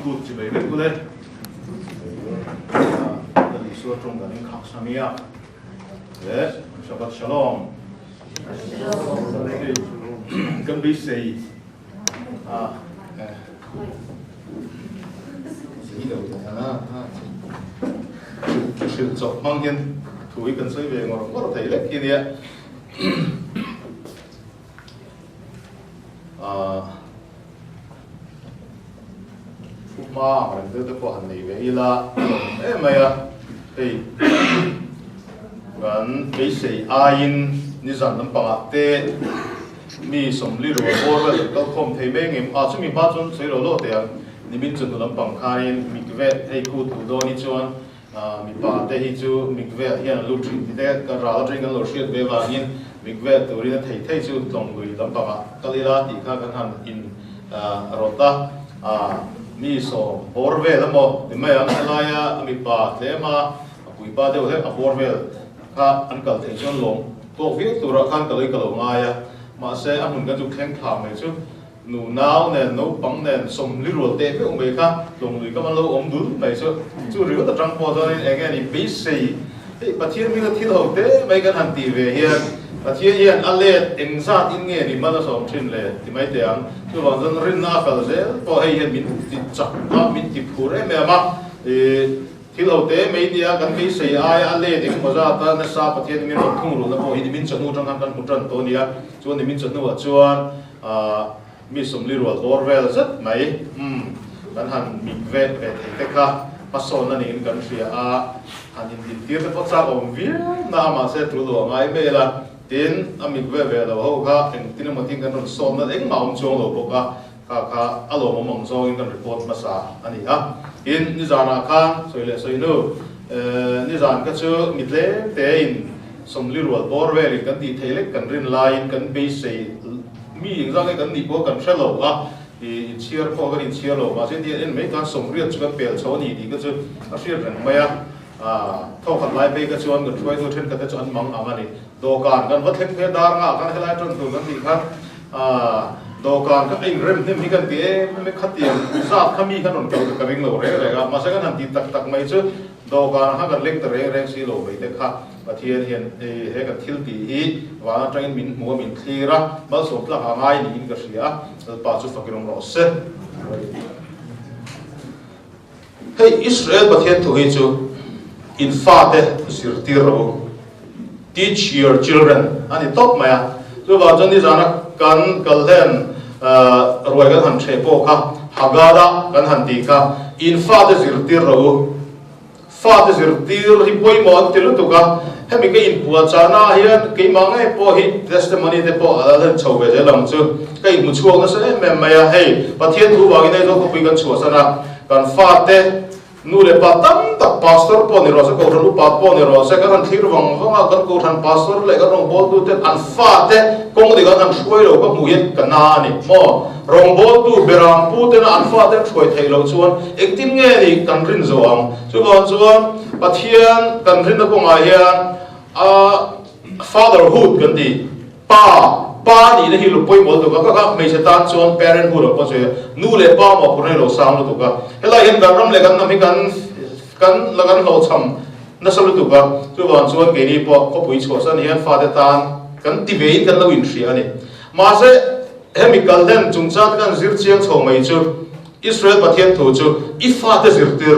cút chỉ mấy cái đấy là lý số trong cái khắc samia đấy Shabbat Shalom cần bị gì sự chọc mang nhân thú ý cần xây về ngồi có thể lấy kia đi mà mình đưa tới phần này về là em mày thì gần cái gì ai ni dần lắm bằng tê mi sống lý rồi bố về các không thấy mấy ngày chúng mình bắt chúng xây lô tiền ni mình chuẩn lắm bằng khai mình về hay khu thủ đô ni chọn mình bắt tê hi chú mình về hiện lúc trình thì cái rào trình cái lô chuyện về và in mình về từ đi thấy chú tổng người lắm bằng cái là thì các hàng in rota mi so borve da mo me an alaya mi pa tema pui pa de he borve ka an kal thei chon long to vi tu ra khan kaloi kalo ngaya ma se an hun ga ju khleng tha me chu nu nau ne no pang ne som li ro te pe ong be kha long lui ka man lo om dul me chu ri ta tang po da ni again ni bi sei e pathian mi ga thil ho te mai kan han ti ve hian pathian hian alet engzat in nge ni ma da som thin le ti mai te ang chu wang zan rin na kal ze po hei hian min ti chak ma min ti phur e me ma e thil ho te mai dia kan bi sei ai alet eng mo za ta na sa pathian mi ro thung ro na po hi ni min chanu tang kan mutran to nia chu ni min chanu wa chuan mi som li ro bor vel zat mai kan han mi ve ve te kha pason na ni kan ria a han in dir te pot sa om vi na ma se tru lo ngai me la tin ami ve ve lo ho kha en tin mo tin kan ron som na eng ma om chong lo bo ka alo mo mong zo in kan report ma sa ani a in ni zana kha soile soinu ni zan ka chu mitle te in som li ro bor ve kan ti thele kan rin line kan be sei mi ing za kan ni bo kan shelo a i cheer ko kan cheer lo ma se ti en me ka som riat chu kan pel chho ni di ka chu a riat ran maya thau khat lai pe ka chuan kan throi tu then ka te chuan mang amani dokan kan wat thek phe dar nga kan helai ton tu kan ti khan dokan ka ing rem nem hi kan ti me khatiam zat khami kan on ka ring lo re re ga ma se kan han ti tak tak mai chu dokan ha kan lek te re re si lo be te kha pathian hian he ka thil ti hi wa train min mo min thira bal so plak ha ngai ni in ka ria pa chu fakirong ro se hey Israel pathian tu hi chu in fate sirtiro teach your children ani top maya chu ba jon ni jana kan kalhen roi kan han the po kha hagada kan han ti kha in fate sirtiro fate sirtir hi poi mo tilu tu ka hemi ke in puwa chana hian ke mangai po hi testimony te po ala chho ve je lam chu ke mu chuang na se me maya hey pathian thu wa ngai zo ko pui kan chua sana kan fate nu le pa tam tak pastor po ni ro sa ko ru pa po ni ro sa kan thir wang wanga kan ko than pastor le kan rong bol tu te an fa te kong de kan shoi lo ka mu yet kan na ni mo rong bol tu beram pu te na an fa te shoi thei lo chuan ek tin nge ni kan rin zo ang chuan pathian kan rin na ko nga hian fatherhood kan di pa ni na hi lu poi bol tu ka me se tan chuan parenthood ko che nu le pa mo ko lo sang lu tu ka hela hin kan ram le kan na mi kan lagan lo cham na salu tu ka chuan ke ni po ko pui chho san hian father tan kan ti vein kan lo in thria ni ma se chemical den chung chat kan zir chiang chho mai chu Israel pathian thu chu ifa te zir ti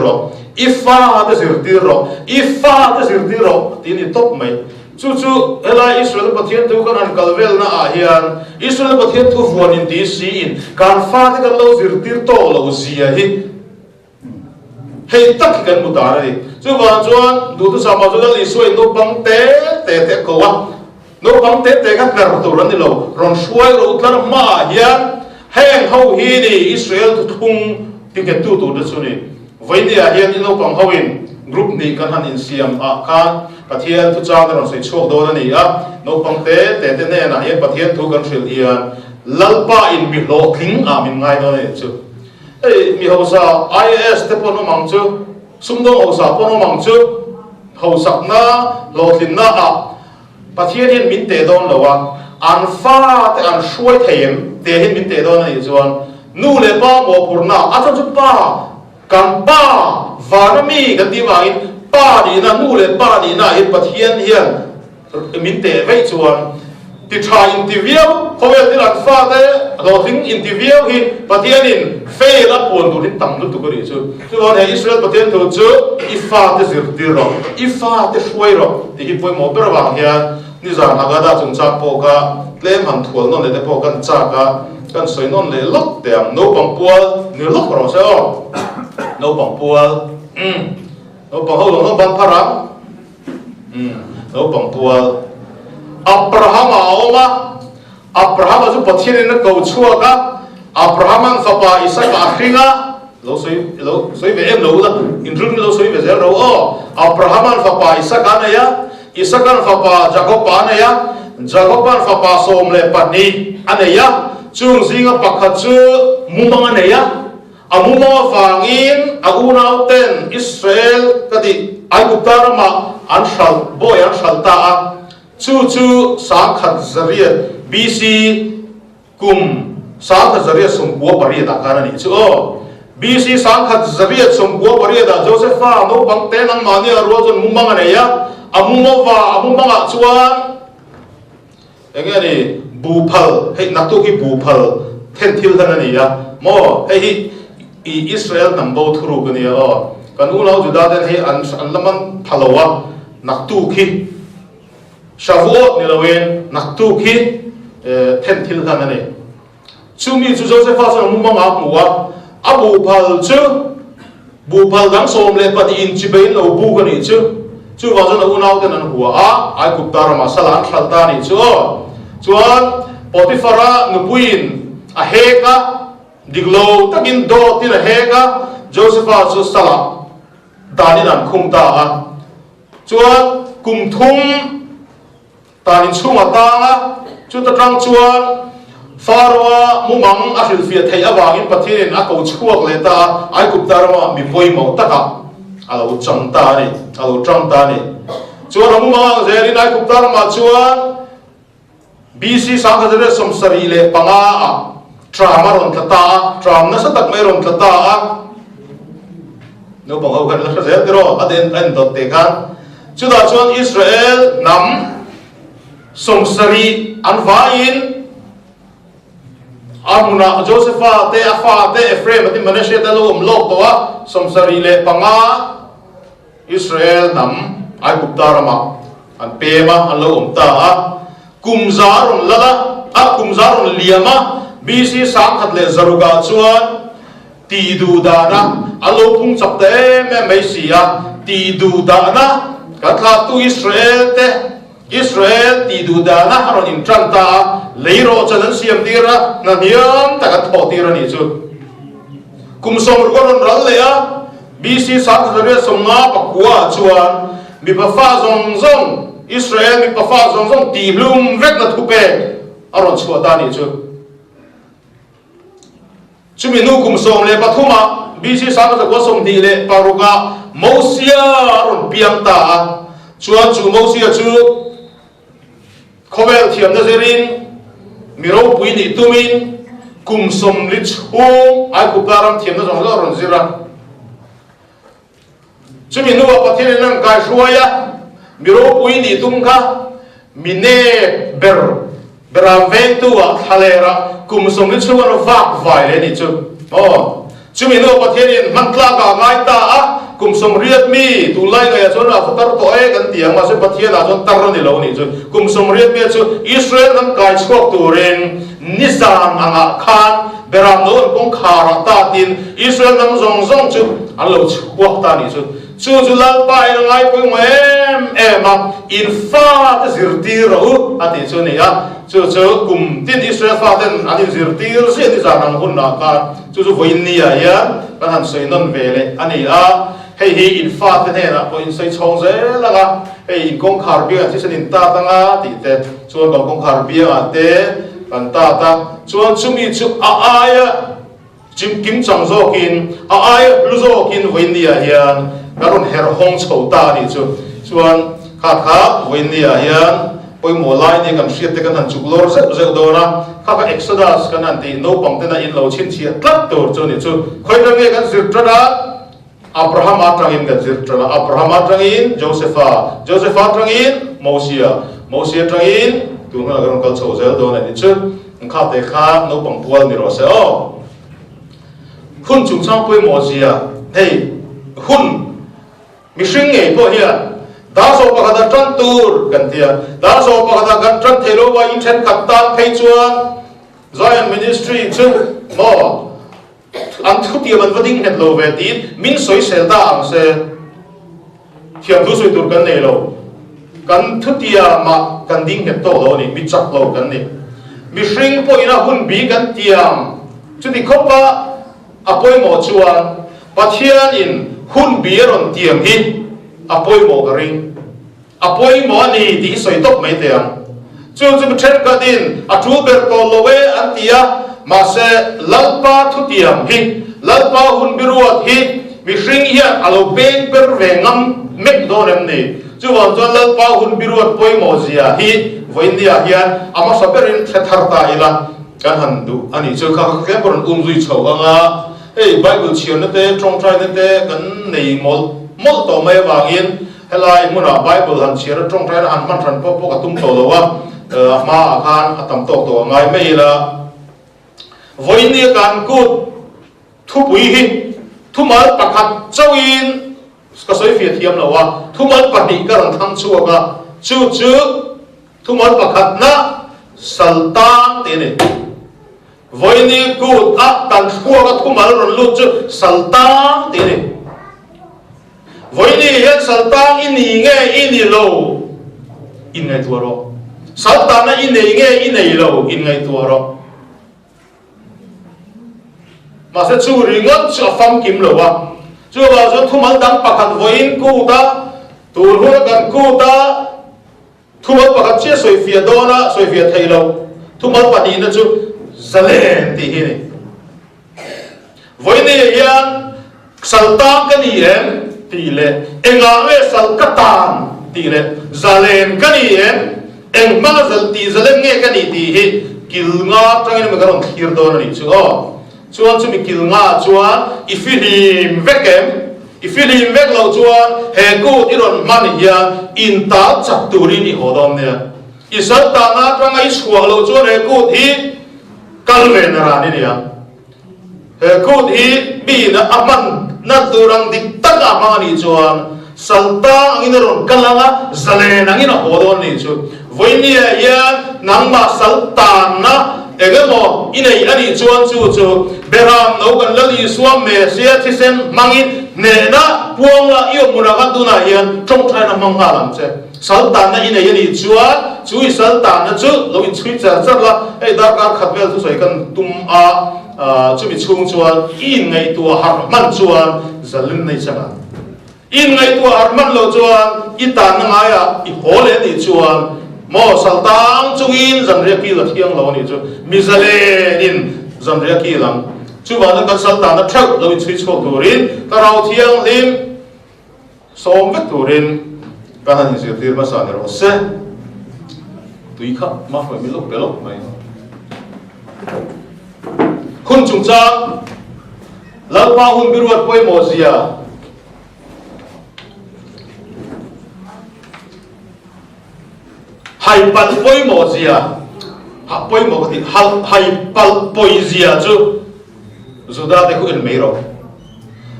ro ti ni top mai chu hela Israel pathian tu kan an kalvel na a hian Israel pathian thu vuan in dc in kan fa te kan lo zir tir to lo zia hi hei tak kan mutar ni chu ba chuan du tu sama chu li suai no bang te ko wa no bang te ka kar tu ran ni lo ron suai ro tlar ma hian heng ho hi ni Israel tu thung ti ke tu da chu ni vai dia hian no bang hoin group ni kan han in siam a khan pathian tu cha ron sei chok do ni a no bang te ne na hian pathian thu kan thil hian lalpa in mi lo thing a min ngai do ni chu mi ho sa IS te pono mang chu sumdong ho sa pono mang chu ho sak na lo thin na a pathian hin min te don lo wa an fa te an shuai them te hin min te don ni chuan nu le pa mo purna a chu pa kan pa vanami kan ti wangin pa ni na nu le pa ni na hi pathian hian min te vei chuan ti tha interview khovel ti lat fa te lo thing interview hi pathian in fe la pon tu ni tam lu tu ko ri chu chuan he Israel pathian tu chu ifa te zir ti ro ifa te shwai ro ti hi poi mo per wang hian ni za na ga da chung cha po ka tlem han thual non le te po kan cha ka kan soi non le lok te am no pang pual ni lok ro se o no pang pual no pang ho no ban parang no pang pual Abraham aoma Abraham azu pathian na ko chua ka Abraham ang fapa Isaac akhinga lo soi ve em lo la indrun lo soi ve zel ro o Abraham ang fapa Isaac anaya Isaac ang fapa Jacob anaya Jacob ang fapa somle pani anaya chung zinga pakhat chu mumang anaya amuma fangin aguna ten Israel kadi ai kutarama anshal boy anshal ta chu sakhat zaria BC kum sakhat zaria sumgua paria da karani chu BC sakhat zaria sumgua paria da Josepha no bangte nang mani arwazon mumang aneya amuma chuan engani bupal he naktuki bupal tentil hanani ya mo he Israel nambo thuru gani kan ulau judaden he anlaman phalawa naktuki Shavuot nilawen naktuki tentil hanane chumi chu Joseph sa mumang akmuwa abu pal chu bupal dang somle pati in chibain lo bu gani chu wazan unau tenan huwa ai kuptara masala khalta ni chuan Potifara ngupuin a heka diglo takin do tin a heka Joseph chu sala daninan khumta chuan kumthum tanin chunga tanga chuta tang chuan farwa mumang a hil fia thei awangin pathian a ko chuak le ta ai kup darma mi poi mo taka alo chang ta ni chuan mumang zerin ai kup darma chuan BC sanghadre somsari le panga trama ron thata tram na sa tak mai ron thata no bang ho kan la zel dero aden an dot te kan chuda chuan Israel nam somsari anvain amuna Josepha te afa te Ephraim ati Manasseh te lo lok towa somsari le panga Israel nam ai kuptarama an pema an lo ta kumzarun lala kumzarun liama BC sangkhat le zaruga chuan tidu dana alo pung chapte me mesia tidu dana katla tu Israel tidu dana haron in tranta leiro chanan siam tira na niam takat thotira ni chu kumsom rugon rallea BC sangkhat somna pakwa chuan mi bafa zong Israel mi pafa zong ti blum vek na thupe aron chuata ni chu chumi nu kum som le pathuma BC sangkhat ko som ti le paruga Mosia aron piam ta chuan chu Mosia chu khovel thiam na zerin miro puini tumin kum som li chu ai kuparam thiam na zong aron zira chumi nu pathin nang kai shuaya miro puini tumka mine beram ventu a thalera kum som li chu an vak vai le ni chu chumi nu pathin mantla ka ngai ta kum som riat mi tu lai ga chon a fatar to e kan tiang ma se pathian a chon tar ni lo ni chu kum som riat mi chu Israel kan kai chok tu ren nizam anga khan beram no kong khara ta tin Israel nam zong chu an lo chuak ta ni chu lal pai ngai pui em in fa te zirtir ro ati chu ni chu kum tin Israel fa ten ani zirtir se ni zanang hun na ka chu voin ni ya kan han sei non vele ani hei in fa te ne na ko in sei chong ze la ga hei in kong khar bi ati sen in ta ta nga ti te chu ba kong khar bi a te kan ta chu chumi chu aya chim kim chang zo kin aya lu zo kin voin ni hian karon her hong chho ta ni chu chuan kha voin ni hian poi mo lai ni kan hriat te kan han chuklor se do na kha Exodus kan an ti no pang te na in lo chin chi tlat tur chu ni chu khoi ra nge kan zir tra Abraham atrangin kan zirtrala Abraham atrangin Josepha atrangin Moses atrangin tuna kan kal chawzel do na ni chu kha te kha no pang pual ni ro se o hun chung chang poi Moses hey hun mi sing nge po hian da so pa kada tran tur kan tia da so pa kada kan tran thelo wa in chen kap tan phei chuan Zion ministry chu mo ang thu tia man vading het lo ve tin min soi sel da ang se thiam thu soi tur kan nei lo kan thu tia ma kan ding het to lo ni mi chak lo kan ni mi sing po ina hun bi kan tiam chu ti khopa apoi mo chuan pathian in hun bi ron tiam hi apoi mo garing apoi mo ni ti soi tok mai tiam chu chen ka din a thu ber ko lo we an tia ma se lalpa thu tiam hi lalpa hun biruat hi mi hring hian alo beng per ve ngam mek do rem ni chu wan chuan lalpa hun biruat poi mo zia hi voindia hian ama saberin thethar ta ila kan han du ani chu kha kha por zui chho anga hey bible chion te trong trai te kan nei mol to mai wangin helai muna bible han chiar trong trai han man tran po ka tum to lo wa ma khan atam to to ngai mai la voinia kan kut thu pui hi thu mal pakhat chawin ka soi fia thiam lo wa thu mal pahni ka rang thang chu ka chu thu mal pakhat na saltang te ne voini kut a kan thua ka thu mal ron lu chu saltang te ne voini hian saltang ini nge ini lo in ngai tu ro saltang na in nei nge in nei lo in ngai tu ro mà sẽ chú ringot cho phong kim lo wa chú vào cho thu mal dang pakhat voin ku ta tu hu kan ku ta thu mal pakhat che soi fia do na soi fia thei lo thu mal pani na chu zalen ti hi ni voin ne yan saltang kan ni em ti le enga me sal katan ti le zalen kan ni em eng ma zal ti zalen nge kan ni ti hi kil nga tangin me garon thir do na ni chu o chuan chu mi kil nga chuan ifilim vek lo chuan he ku iron man hian in ta chak turi ni hodom ne isal ta na tanga i chhuak lo chuan he ku hi kalve na ra ni nia he ku hi bi na aman na turang dik tak ama ni chuan salta angin ron kalanga zalen angin hodon ni chu voinia hian nangma salta na egamo inei ani chuan chu beram no kan lali suam me sia thisen mangin ne na puanga io muraga tuna hian trong thai na manga lam che saltan na inei ani chuan chui saltan na chu lo in chui cha la ei dar ka khatvel tu soi kan tum a chu mi chung chuan in ngai tu har man chuan zalin nei changa in ngai tu har man lo chuan itan na ngaya I hole ni chuan mo saltang chungin zamria ki la thiang lo ni chu mizale in zamria ki lam chu ba na kan saltang na thak lo in chui chho turin ka rau thiang lim som ve turin ka han si tir ma sa ne ro se tui kha ma fa mi lo pelo mai hun chung chang lalpa hun biruat poi mo zia hai pal poi mo zia ha poi mo ti hai pal poi zia chu zuda te ku in meiro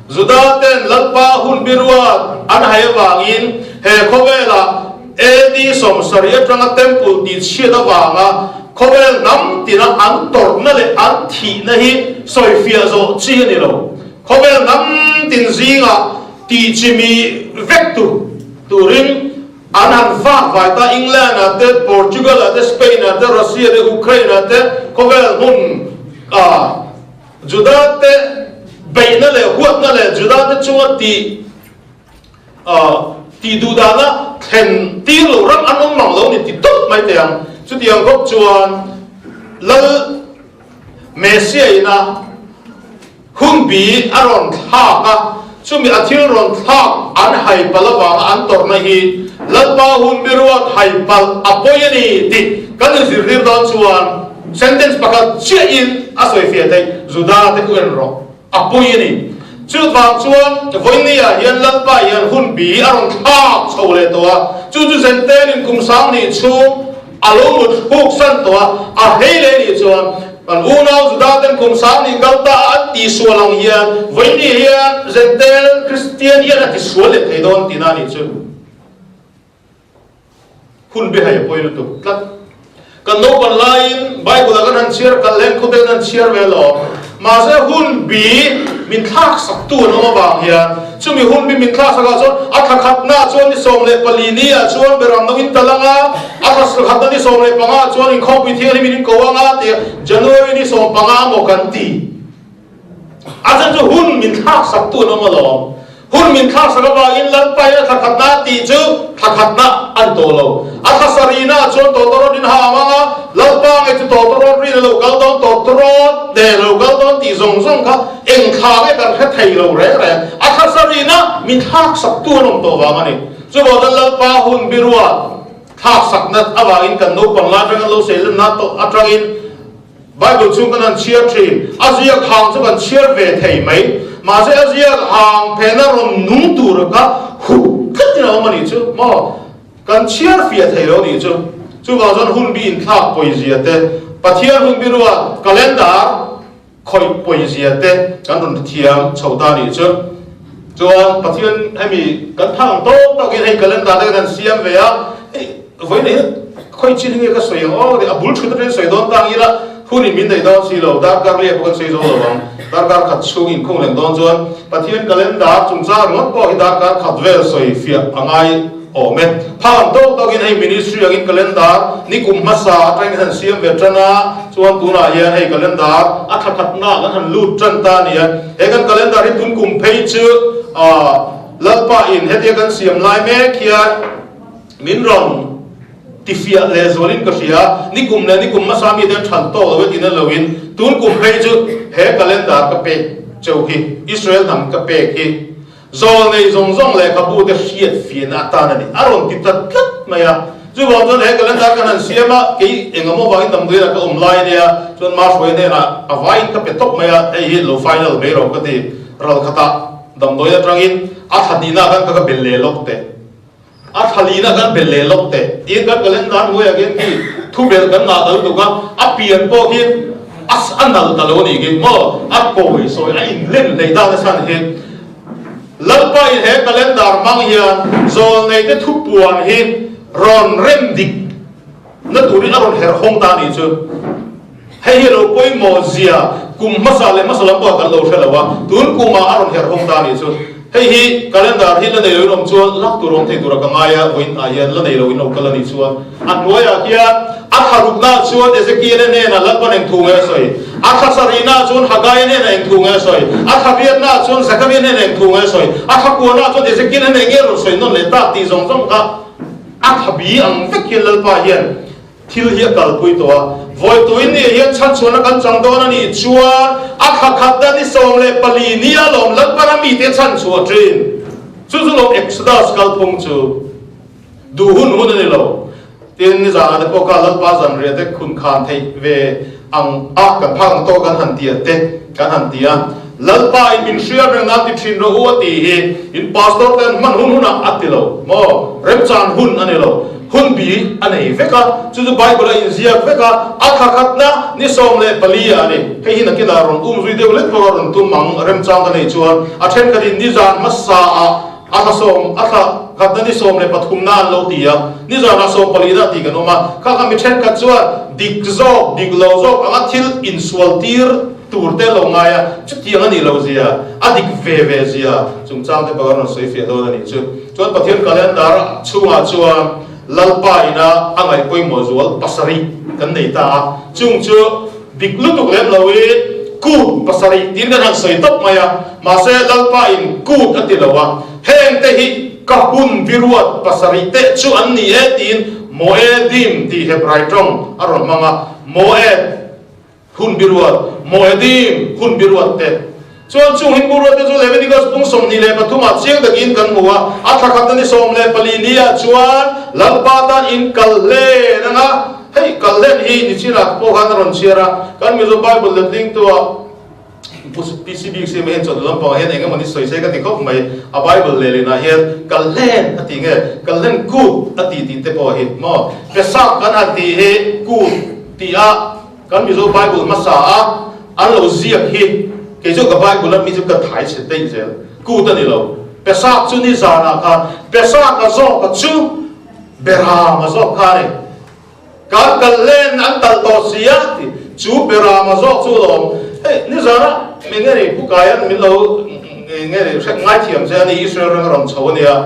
zuda ten lalpa hun biruat an hai wangin he khobela edi som saria tranga temple ti chida wanga khobel nam tina an tor na le an thi na hi soi fia zo chi ni lo khobel nam tin zinga ti chimi vectu turin anan fa vai ta England ate Portugal ate Spain ate Russia ate Ukraine ate khobel hun judate beina le huat na le judate chunga ti dudana then ti lo ram anom mang lo ni ti tok mai teang chu tiang gop chuan lal mesia ina humbi aron tha ka chu mi athil ron tha an hai palawa an tor na hi lalpa hun biruat hai pal apoyani ti kan zirrir don chuan sentence pakat chia in asoi fia dai juda te ku en ro apoyani chu vang chuan voinia hian lalpa hian hun bi aron thak chole to chu zentel in kum sang ni chu alo mut huk san to a hele ni chuan an unau zudaten kum sang ni galta ati sualang hian voini hian zentel christian hian ati suale theidon tinani chu hun be hay poilu tu tlat kan no ban lain bible kan han share kan len khuten han share velo ma se hun bi min thak sak tu no ba hian chumi hun bi min thak saka chon atha khatna chon ni som le palini a chon beram no in talanga atha sul khatna ni som le panga chon in khop bi thian ni min ko anga te january ni som panga mo kan ti ajan chu hun min thak sak tu no ma lo hun min thak saka ba in lan pa ya khatna ti chu khatna an to lo atha sarina chon to to din ha ma lalpa ngai tu to to ri lo gal don to to de lo gal don ti zong zong kha eng kha ke kan kha thai lo re re atha sarina min thak sak tu nom to ba mani chu bo dan lalpa hun birwa thak sak na awa in kan no pang la tang lo se na to atang in bible chu kan cheer tree azia khang chu kan cheer ve thei mai ma se azia hang phena ron nung tur ka hu khat na mani chu mo kan cheer fia thei lo ni chu chu ba zon hun bi in thak poesia te pathian hun birwa calendar khoi poesia te kan ron thiam chauda ni chu chuan pathian hemi kan thang to to ke hei calendar te kan siam ve a voi ne khoi chin nge ka soi o de abul thut re soi don tang ila hunin min dei don si lo dar kar le ko kan sei zo lo bang dar kar khat chung in khong leng don chuan pathian calendar chung cha ngot po hi dar kar khat vel soi fia angai Amen. Phang to to gin hey ministry agin calendar ni kum masa atang han siam vetrana chuan tuna hian hey calendar atha khatna kan han lut tran ta ni he kan calendar hi tun kum phei chu lalpa in he kan siam lai me khia min ron tifia le zolin ka sia ni kum masa mi den than to we tin lowin tun kum phei chu he calendar ka pe chau hi Israel nam ka pe hi zol nei zong zong le khabu de hiat fian atana ni aron ti tat tat maya chu bo ton he calendar kan an siama ke engamo ba in dam de ka lai nia chon ma shoi ne na avai ka pe tok maya e hi lo final be ro ka ti ral khata dam doi da trangin athadina kan ka belle lokte athalina kan belle lokte in ka calendar mo ya gen ki thu bel kan na dal tu ka apian po ki as anal taloni ge mo apoi so ai len le da san he lalpa in he calendar mang hian zol nei te thu puan hi ron rem dik na turi aron her hong ta ni chu hei lo poi mo zia kum masale masalam po kan lo thelawa tun kuma aron her hong ta ni chu hei hi calendar hi la nei lo rom chu lak tu rom thei tur ka ngaya win a hian la nei lo in okala ni chu an noya kia atharukna chuan ezekiel ne na lalpa neng thu nge soi athasarina chun hagai ne neng thu nge soi athabiatna chun zakaria ne neng thu nge soi athakuana chun ezekiel ne nge ro soi non le ta ti zong zong ka athabi ang vekil lalpa hian thil hi kal pui to voi tuin ni hian chan chuan kan chang don ani chuan athakhat da ni som le pali ni alom lalpa na mi te chan chu trin chu lo exodus kal phung chu du hun hun ni lo tin ni za de ko ka lalpa zan re te khun khan thei ve ang a kan phang to kan han tia te kan han tia lalpa in min shia reng na ti thin ro u ti hi in pastor ten man hun hun atilo mo rem chan hun ani lo hun bi anei veka chu bible in zia veka athakhatna ni som le palia ani ke hin akila ron zui de le ko ron tu mang rem chang ka nei chuan a then ka din ni zan masa atha som atha khatna ni som le pathum na lo tia ni zan a som palida ti ka no ma kha mi then ka chuan dik lo zo anga thil in swal tir turte lo ngaya chuti ani lo zia adik ve zia chung chang te bagar no sei fe do ani chu chuan pathian calendar chunga chuan lalpa ina angai poi mozol pasari kan nei ta chung chu diklu tuk lem lawi ku pasari tin kan hang sei top maya ma se lalpa in ku atilawa heng te hi kahun viruat pasari te chu an ni e tin moedim ti hebrai tong aron manga moed hun biruat moedim hun biruat te chuan chung hin buruat te chu leviticus pung som ni le pathuma chiang dak in kan muwa athakhat ni som le palinia chuan lalpa tan in kal le nanga hei kal len hi ni chira po han ron chira kan mi zo bible le ding to PCB se me chọn lâm bảo hiện anh em mình soi sẽ cái tiếng khóc mày a Bible lệ na hiện cái len cái tiếng cái len cút cái tiếng te bảo hiện mà cái sắc cái tiếng he cút tiếng cái ví dụ Bible mà sa anh lâu giết he cái chỗ cái Bible là ví dụ cái thái sẽ tây sẽ cút anh lâu cái sắc chú ni ra na khan cái sắc cái gió cái chú bera mà gió khan cái len anh tal to xia thì chú bera mà gió chú lòng ni ra na mình nghe này phụ cái mình lâu nghe này sẽ ngay thiểm sẽ đi Israel nó làm xấu này à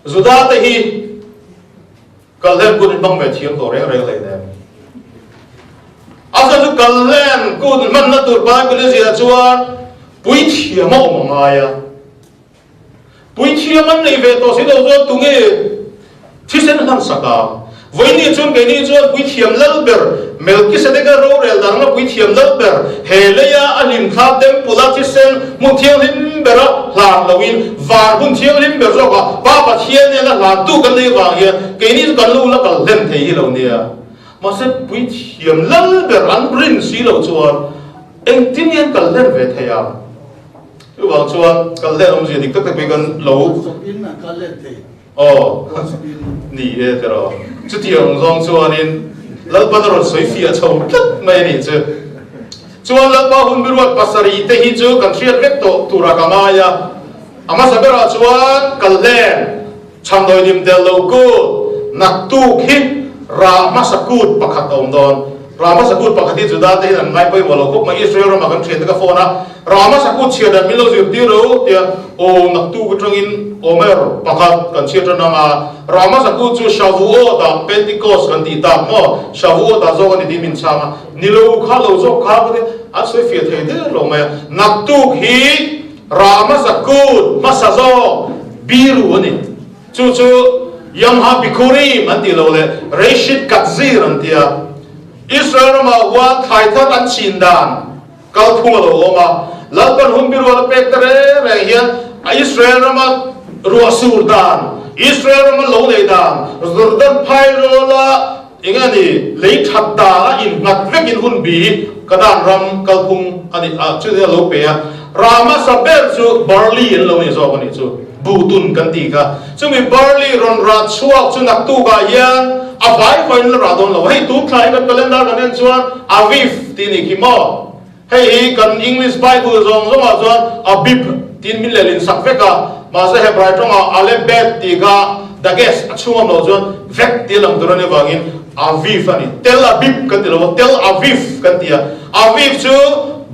Judah thì cái lên cũng bằng về thiểm tổ rèn rèn này à sao cái lên cũng mình nó tụt bài cái gì à chúa bùi thiểm mà ông ai à bùi thiểm mình này về tổ sẽ đâu cho tụi nghe thì sẽ làm sao cả với những chuyện cái này cho bùi thiểm lâu bền Melchizedek role dan na bui thiam lo ber heleya alim kha tem pulatisen mun thiam lim ber hlan lowin var bun thiam lim ber zo ka pa thiam ne la hlan tu kan le wang ya ke ni kan lu la kal len thei hi lo nia ma se bui thiam lo ber an brin si lo chuan eng tin yan kal len ve theya lu wang chuan kal len om ji dik tak tak be kan lo in na kal len thei ni e tero chu tiang zong chuan in lal padron soi fia chom tlat mai ni chu chuan lal ba hun biruat pasari te hi chu kan thriat vek to tura kamaya ama sabera chuan kallen chamdoi dim del lo ku nak tu khi ra masakut pakhat om don rama sakut pakhati juda te an mai pai walo ko ma Israel ma kan thriat ka phona rama sakut chiada milo ju tiro tia o nak tu kutangin omer pakhat kan chiata na ma rama sakut chu shavuot da pentecost kan ti ta mo shavuot da zo kan di min chama nilo khalo zo kha ko a soi fia the de lo ma nak tu hi rama sakut masazo biru ni chu chu yamha bikurim an ti lo le reshit katzir an tia Israel ma wa thai tha an chin dan kal thung lo ma laban hum biru la pek tare re hian Israel ma ruwa sur dan Israel ma lo le dan Jordan phai ro la ingani le that da la in ngat vek in hun bi kadan ram kal thung ani a chu de lo pe rama saber chu barley in lo ni zo ko ni chu butun kan ti ka chu mi barley ron ra chuak chu nak tu ba yan avai koin la radon lo hei tu thlai kan calendar kan en chuan aviv ti ni ki mo hei kan English Bible zong zong a chuan abib tin min lelin sakveka ma se hebrai tonga alebet ti ga dages achungam lo chuan vek ti lam durani wangin aviv ani tel aviv kan ti lo tel aviv kan ti aviv chu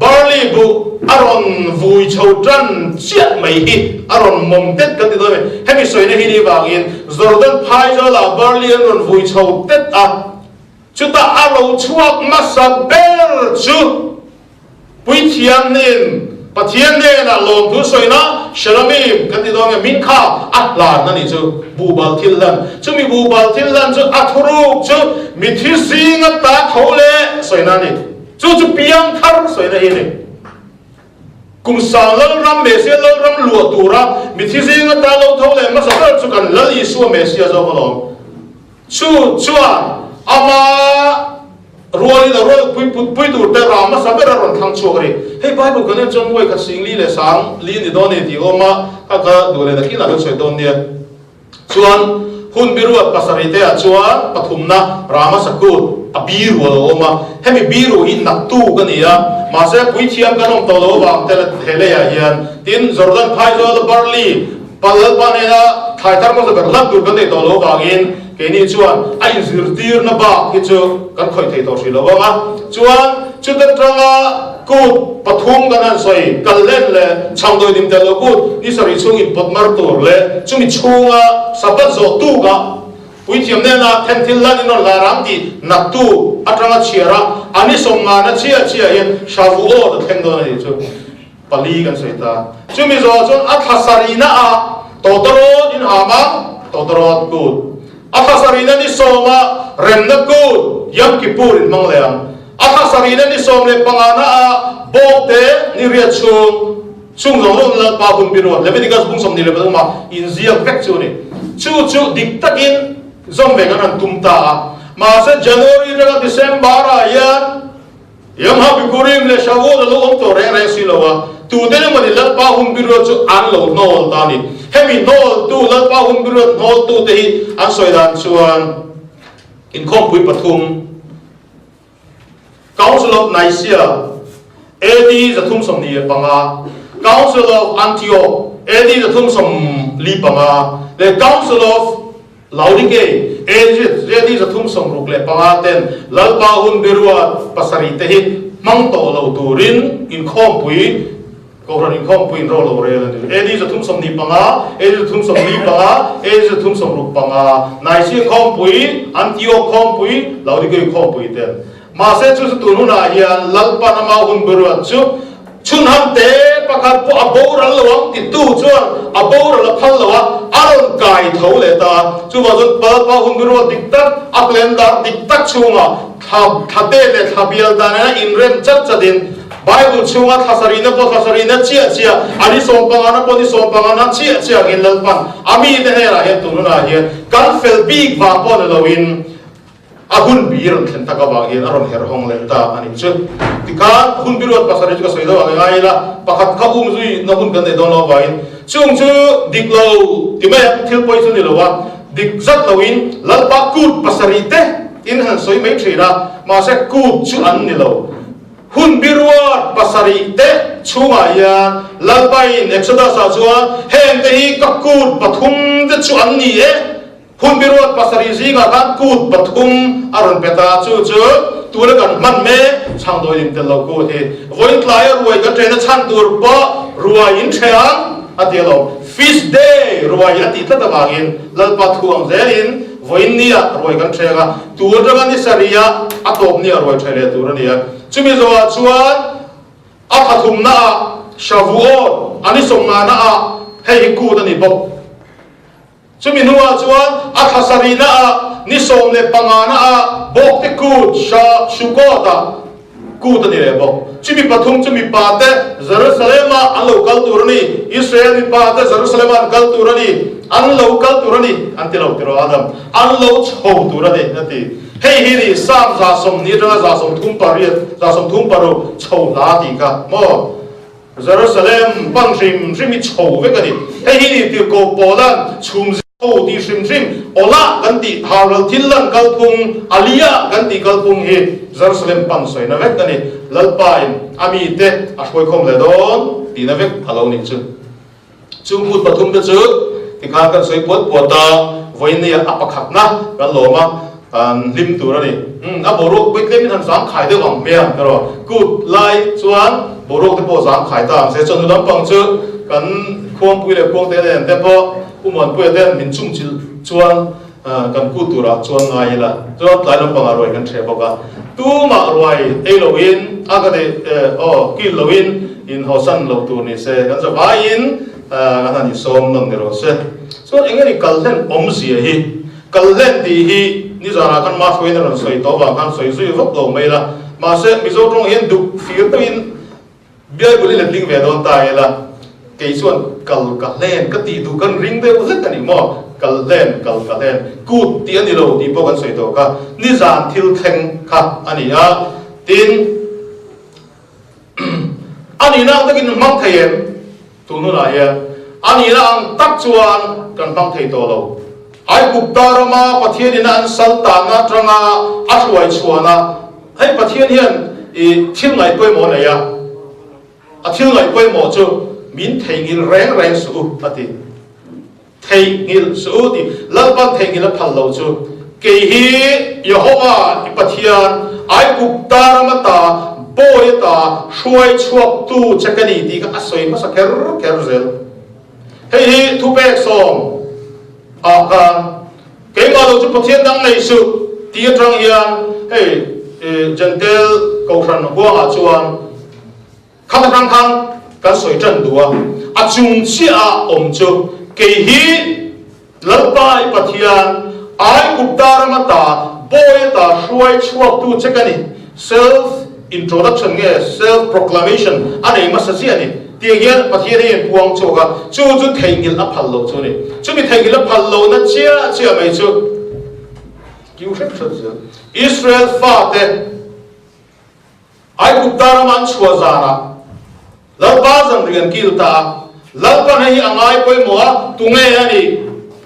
barley bu aron vui chau tran chiat mai hi aron mom tet kan ti do me hemi soi ne hi ni wangin Jordan phai jo la barley aron vui chau tet a chuta aro chuak masak bel chu pui thiam nin pathian ne na lom thu soi na shalamim kan ti do me min kha atla na ni chu bubal thillan chu mi bubal thillan chu athuruk chu mi thi singa ta thole soi na ni chu piang thar soi na hi ni kum sang lal ram me se lal ram lua tura mi thi singa ta lo thole ma sa chu kan lal i su me sia zo lo chu chuan ama ruoli da rol pui tu te rama sabera ron thang chokri hey Bible kan jon wai ka singli le sang li ni don ni ti oma ka dole da kila soi don dia chuan hun biruat pasari te a chuan pathumna rama sakut abiru lo oma hemi biru in nak tu ka ni ya ma se pui thiam kanom to lo wang te hele ya hian tin Jordan phai zo barley palal panena thai thar mo se ber lak dur ka te to lo wangin ke ni chuan ai zir tir na ba ki chu kan khoi thei to si lo wa chuan chu ta tanga ku pathum kan an soi kallen le chamdoi dim te lo ku ni sari chung in potmar tur le chumi chunga sabat zo tu ga pui thiam ne na then thil lan in la ram ti nak tu atanga chiara ani somnga na chia yen shavuo da theng do na ni chu pali kan soi ta chumi zo chon athasarina a todoro in hama todoro ku athasarina ni soma remna ku yam kipur in mangleam athasarina ni som le pangana a bote ni ria chung zong la pa hun biro Leviticus bung som ni le ma in zia vek chu ni chu dik takin zom ve kan tum ta ma se January ra December a yan yam ha bi kurim le shawo lo om to re silowa tu de ne mani lal pa hum biro chu an lo nol ta ni hemi nol tu lal pa hum biro nol tu te hi an soidan chuan in khom pui pathum Council of Nicaea AD zathum som ni panga Council of Antioch AD zathum som li panga the Council of Laodicea AD zathum som ruk le panga ten lalpa hun birua pasari te hi mang to lo turin in khom pui koran in khom pui ro lo re AD zathum som ni panga AD zathum som li panga AD zathum som ruk panga Nicaea khom pui Antioch khom pui Laodicea khom pui ten Masa tu setunu na hian lalpa nama hun berua tu chun ham te pakat po abor alawang itu chuan abor alapal lawa aron kai thau le ta chu ma jun pa hun berua diktat aklenda diktat chunga thate le thabial dana inrem chat chadin Bible chunga thasarina chia ani sompanga na sompanga chia gin lalpan ami de hera he tunu na hian kan fel big va po le lawin ahun biron thlen taka ba hian aron her hong le ta ani chu tikan hun birot pasari chu soido ngai la pakhat ka zui na hun kan de don lo ba in chung chu diklo timaya thil poi chu ni lo wa dik zat lawin lalpa kut pasari te in han soi mai thira ma se kut chu an ni lo hun birot pasari te chunga ya lalpa in exodus a chuan hen te hi ka kut pathum te chu an ni e hun birot pasari zinga kan kut pathum aron peta chu tura kan man me chang do in tel lo ko he voin klaya ruai ka train chan tur pa ruai in thang atelo feast day ruai ati thata bangin lalpa thuang zelin voin nia ruai kan thega tur daga ni saria atop ni ruai thele tur ania chumi zowa chuan athathum na shavuot ani somna na hei ku da ni bok chumi nuwa chuan athasarina ni somne pangana bok te kut sha shukota kut ni le bok chumi pathum chumi pate Jerusalem an local turani Israel ni pate Jerusalem an kal turani an local turani antilo tiro adam an lo chho turani nati hei hi ni sam za som ni za som thum pariat za som thum paro chho la ti ka mo Jerusalem pangshim jimi chho ve ka ni hei hi ni ti ko polan chum oh di sim ola ganti haral tillan kalpung alia ganti kalpung he Jerusalem pang soi na vek ani lalpain ami te ashoi khom le don ti na vek halo ni chu chumut pathum de chu ti kha kan soi pot pota voin ne apakhak na kan loma an lim tur ani a borok betlem han sam khai de wang me ro good lai chuan borok te po sam khai ta se chon lam pang chu kan khom pui le khom te den te po umon pui den min chung chil chuan kan kutura chuan ngai la chuan lai lam pang aroi kan the boka tu ma roi eloin agade ki loin in hosan lo tu ni se kan so ba in kan ni som nom ni ro se so engani kalhen om si hi kalhen di hi ni zara kan ma foi ron soi to ba kan soi sui vok lo mai la ma se mi zo rong hen du fi to in bia buli le ling ve don ta la ke chuan kal ka len ka ti du kan ring de zet ani mo kal len ku ti ani lo ti po kan soi to ka ni zan thil theng kha ani a tin ani na takin mang thayen tu nu la ya ani na ang tak chuan kan mang thei to lo ai guptarama pathian an saltana tranga athuai chuana hei pathian hian i thil ngai poi mo na ya a thil ngai poi mo chu min theingil reng su ati theingil su ti lalpan theingil phal lo chu ke hi Yehova pathian ai guptarama ta boy ta shuai chuak tu chakani ti ka asoi ma sa ker zel hei hi thu pek som akan ke ma lo chu pathian dang nei su ti atang hian hei gentle kausan bo a chuan khang kan soi chân dua a chung chia om chu ke hi lalpai pathian ai guptar mata boy ta shuai chuak tu chekani self introduction nge self proclamation anei masasi ani tiang pathian hi puang choga chu theingil a phal lo chu ni chu mi theingil a phal lo na chia mai chu kiu sep Israel fa te ai kuptara man chuazana lalpa jang rian kilta lalpa nahi angai koi moa tunge ani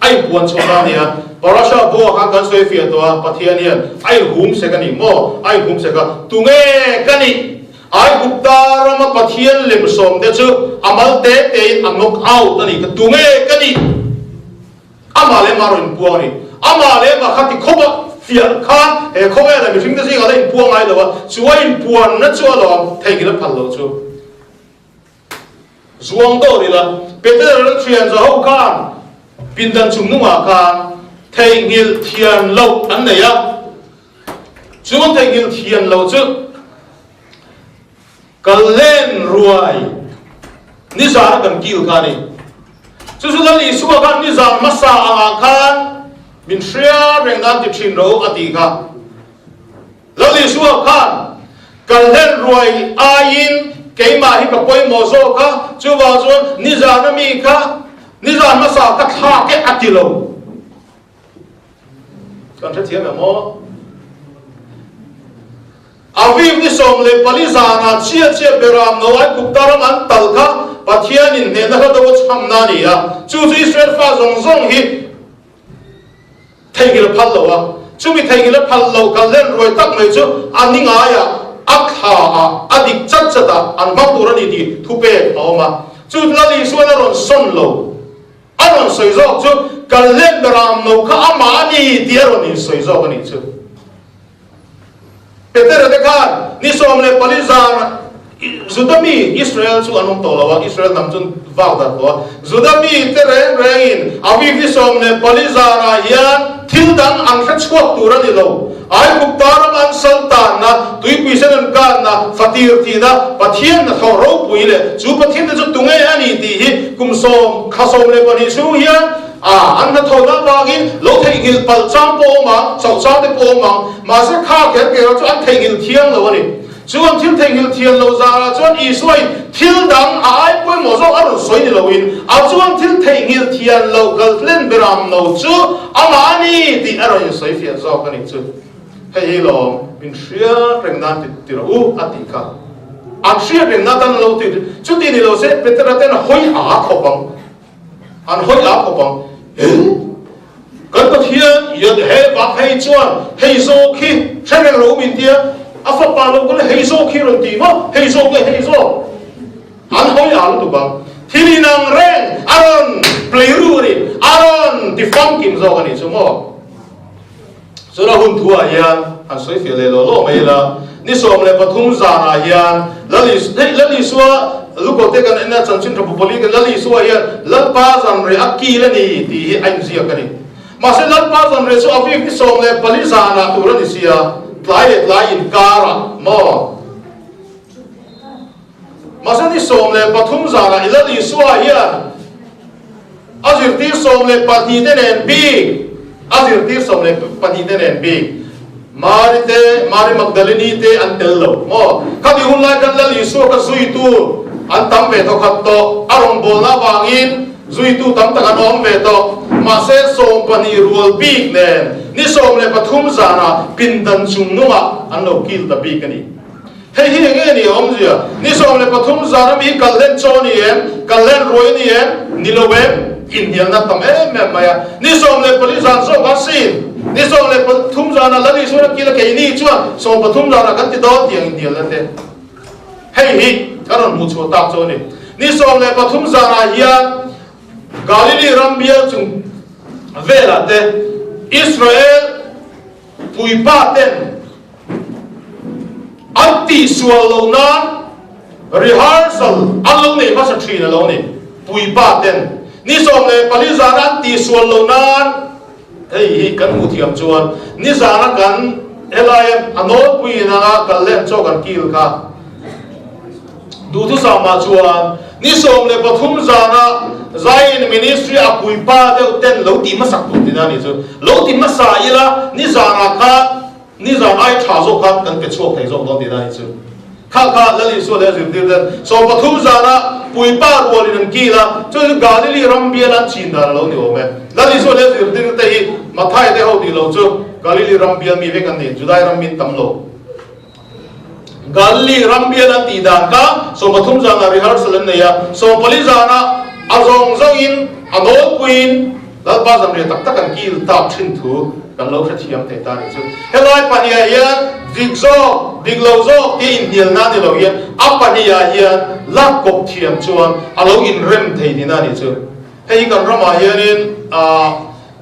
ai buan chona nia parasha bo ha kan soi fia to pathianian ai hum se kani mo ai hum se ka tunge kani ai kuptara ma pathian lem som de chu amal te te anok out ani ka tunge kani amale marin puani amale ma khati khoba fia kha e khoba la mi thing de si ga le puang ai lo wa chuai puan na chu lo thai ki la phal lo chu zuang do ri la peter thian zo ho kan pin dan chung nu ma kan thai ngil thian lo an nei ya chuan thai ngil thian lo chu kalen ruai ni za kan kil ka ni chu chu la li su ka ni za ma sa anga kan min shria reng dan ti thin ro ati ka la li su ka kalen ruai ain ke ma hi ka koi mo zo ka chu wa zo ni za na mi ka ni za ma sa ka tha ke ati lo kan the thiam mo aviv ni som le palizana chia chia beram no ai kuptaram an talka pathian in ne na do chamna ni ya chu chu israel fa zong zong hi thengil phal lo wa chu mi thengil phal lo kal len roi tak mai chu aninga ya akha adik chat chata an bang turani di thupe awma chu lali suana ron son lo aron soi zo chu kal len beram no kha ama ni diaron in soi zo ani chu Peter dekat ni somle palizan zudami Israel chu anum tolawa Israel namchun vagda to zudami teren rein avi ni somle palizana hian thildang angkha chhuak turani lo ai kuptaram an sultan na tui puisen kan na fatir thina pathian na thoro puile chu pathian chu tungai ani ti hi kumsom khasomle pani chu hian an na thoda wagin lo theigil pal cham po ma chau cham te po ma se kha ke ke chu an theigil thiang lo ni chu an thil theigil thiang lo za chu an I soi thil dang ai poi mo zo ar soi ni lo in a chu an thil theigil thiang lo gal len beram no chu amani ti aron soi fia zo ka ni chu hei lo bin shia reng nan ti ro u atika an shia reng na tan lo ti chu ti ni lo se petra ten hoi a khopang an hoi a khopang kan ko thian yad he ba hei chuan hei zo khi threng lo min tia a fa pa lo ko hei zo khi ron ti mo hei zo ke hei zo an hoi a lo tu ba thili nang reng aron pleiru ni aron ti fam kim zo ani chu mo so la hun thua hian an soi fi le lo mai la ni som le pathum zana hian lali suwa luko te kan ena chanchin thapu poli kan lali suwa hian lalpa zan re akki la ni ti hi ain zia kani ma se lalpa zan re so afi ni som le pali zana tu ra ni sia tlai in kara mo ma se ni som le pathum zana lali suwa hian azir ti som le pati te nen bi azir ti som le pati te nen bi mari magdaleni te antello mo khadi hunla kan lali su ka zui tu an tam ve to khat to arong bol na wangin zui tu tam ta kan om ve to ma se som pani rual big nen ni som le pathum zana pindan chung nunga an lo kil ta big ani hei hi nge ni om zia ni som le pathum zana mi kallen choni em kallen roi ni em ni lo wem indian na tam em maya ni som le palizan so vasin ni som le pathum zana lali so na kila ke ni chuan som pathum zana kan ti do tiang indian la te hei hi karon mu chu ta cho ni som le pathum zana hian Galilee rambia chung vela te Israel puipa ten anti sual lo na rehearsal allo ne ma sa thina lo ni puipa ten ni som le palizan anti sual lo na hei hi kan mu thiam chuan ni zana kan elaim anol puina kan lem cho kan kil ka du tu sama chuan ni som le pathum zana zain ministry a puipa de ten lo ti masak tu ti na ni chu lo ti masa ila ni zana ka ni zana ai tha zo kan kan ke chok thai zo don ti na ni chu kha lali so le zim dir so pathum zana puipa rolin ki la chu Galilee rambia lan chin da lo ni o me lali so le zim dir te hi mathai de ho di lo chu Galilee rambia mi ve kan ni judai ram min tam lo Gali Rambian and Tidaka, so Matumzana rehearsal in there, so Polizana, Azong Zongin, an old queen, that was a Taktak and Kill top into the local Tiam Teta. Hello, Pania here, Digzog, Diglozo, in Nilnani here, Apania here, Lack of Tiam Chuan, along in Rem Tadinani. Hey, can Rama here in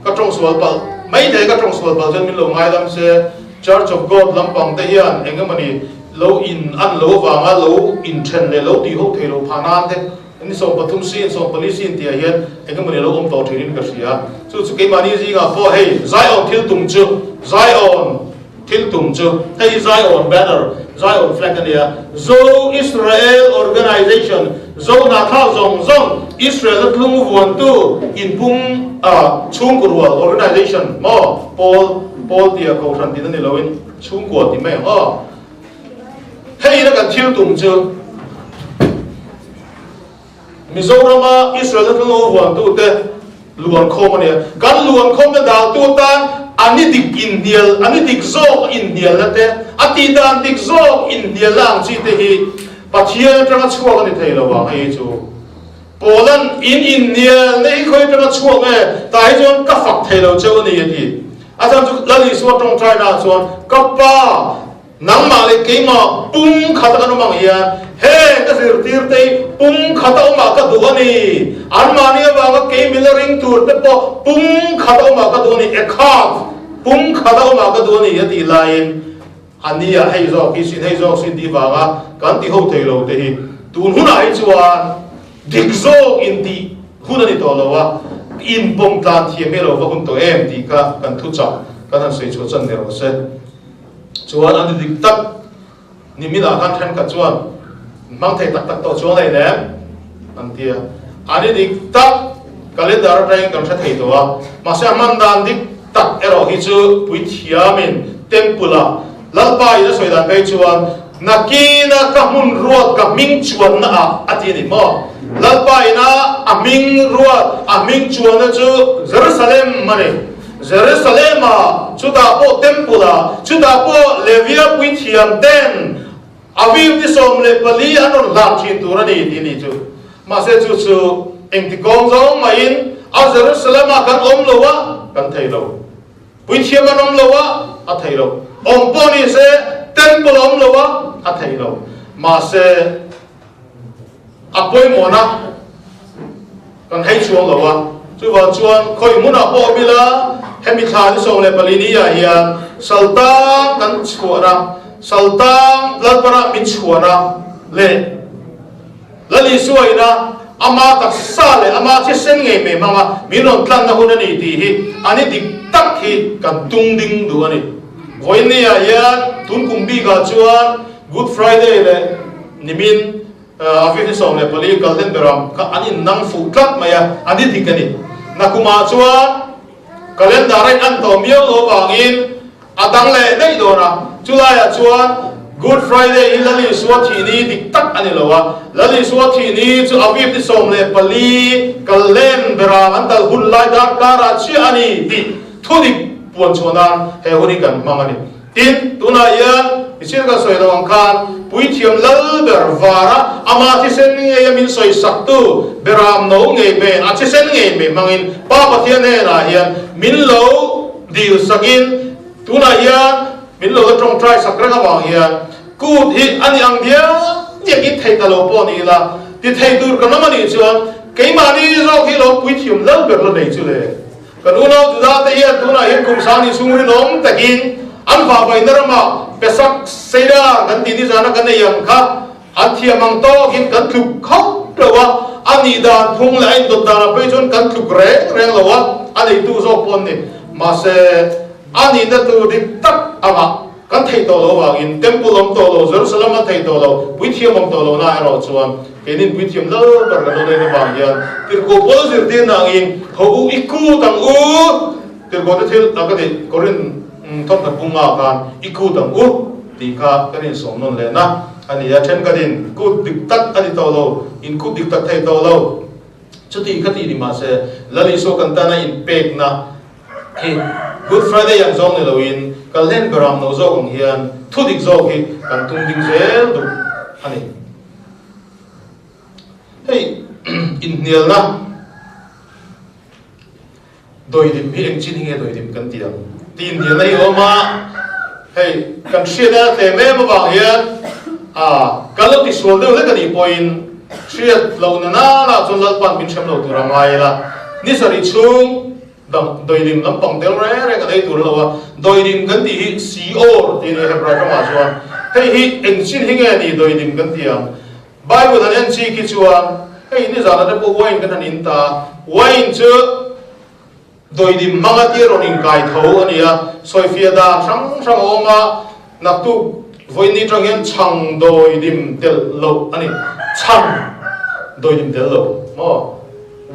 Katong Swalpal, may take a Swalpal, Milo Island say, Church of God, Lampang Dayan, Engamani. Low in unlow vanga low in trend low di ho thelo phanante ani so pathum sin so police in tia hian engamani lo om to thirin ka sia chu ke mani ji ga pho hey zion thil tum chu hey zion banner zion flag ania zo Israel organization zo na kha zong Israel tlung won tu in pung chung kurwal organization mo Paul tia ko than tin ni loin chung ko ti me Hey, na kan thil tum chu Mizoram Israel na lo wan tu te luan khom ne kan luan khom na dal tu ta ani dik indial ani dik zo indial na te ati dan dik zo indial lang chi te hi pathia tanga chuak ni thei lo wa ai chu Poland in India nei khoi tanga chuak me tai jon ka fak thei lo chu ni hi asan chu lali so tong trai na chuan kappa nang male keima pung khata kanu mang ya he ka sir tir te pung khata ma ka duani an mani ba ka ke milaring tur te po pung khata ma ka duani ekha pung khata ma ka duani ya ti lain ania hei zo ki sin hei zo sin di ba ga kan ti ho te lo te hi tun hunai chuan dikzo in ti hunani to lo wa in pong tan thi me lo ba kun to em ti ka kan thu cha kan sei chu chan ne ro se chuan an dik tak ni mi da kan than ka chuan mang thei tak to chuan lai ne an tia ani dik tak calendar train kan tha thei to wa ma sa man dan dik tak ero hi chu pui thiamin tempula lalpa ina soi dan kai chuan nakina ka mun ruat ka ming chuan na ati ni mo lalpa ina aming ruat aming chuan na chu Jerusalem mane Jerusalem chuta po tempula chuta po levia puithiam ten aviv ti som le pali anon lam thin turani tini chu ma se chu engti kong zong main a Jerusalem kan om lowa kan thei lo puithiam anom lowa a thei lo om poni se temple om lowa a thei lo ma se apoi mona kan hei chuang lowa chu wa chuan khoi muna po bila hemi than so le palini ya hian saltang kan chuara saltang lalpara min chuara le lali suaina ama tak sale ama che sen nge me mama minon tlan na hunani ti hi ani dik tak hi kan tung ding du ani voini ya hian tun kumbi ga chuan Good Friday le nimin afi so le pali golden beram ka ani nang fu tlat maya ani dikani nakuma chuan calendar an to miao lo bangin adang le dei dona chulaya chuan Good Friday lali suathi ni dik tak ani lowa lali suathi ni chu avi ti som le pali kalen bera antal hun lai dar kara chi ani di thudik puan chonan he hori kan mangani tin tuna ya isir ka soi dawang khan pui thiam lal ber vara ama thi sen nge yamin soi saktu beram no nge be a chi sen nge be mangin pa pathian ne la hian min lo dil sakin tuna ya min lo trong trai sakra ka wang hian kut hi ani ang dia ye ki thei ta lo po ni la ti thei dur ka namani chuan ke mani zo ki lo pui thiam lal ber lo nei chu le kan uno tu da te ya tuna hi kum sani sungri nom takin an fa bai narama pesak seida kan ti ni jana kan yang kha athia mang to hin kan thuk khop lawa ani dan thung lai dot da pe chon kan thuk reng lawa ani tu zo pon ni ma se ani na tu dik tak ama kan thei to lo wa in temple om to lo Jerusalem thei to lo puithiam om to lo na ro chuan kenin puithiam lo bar kan lo ne ba ya tir ko pol sir tin na in ho u iku tang u tir ko te thil akade korin thom ta bunga kan iku dang u ti kha kanin som non le na ani ya then kadin ku dik tak ani to lo in ku dik tak thai to lo chuti khati ni ma se lali so kan ta na in pek na he Good Friday yang zong ni loin kan len beram no zo ong hian thu dik zo hi kan tung ding zel du ani hey in nial na doi dim hi eng chin hinge doi dim kan tiang tin nial nei oma hey kan shida te me ma bang hian kan lo ti sol de le kan i point shit lo na na chon lal pan bin chem lo tu ramai la ni sari chung dang doi dim lam pang del re re ka dei tur lo wa doi dim kan ti hi co ti ne hebra ka ma chuan hey hi eng chin hinge ni doi dim kan tiang bible an en chi ki chuan hey ni za na po wine kan in ta wine chu doi dim manga ti ron in kai tho ania soi fia da sang sang oma nak tu voi ni trong hian chang doi dim tel lo ani chang doi dim tel lo mo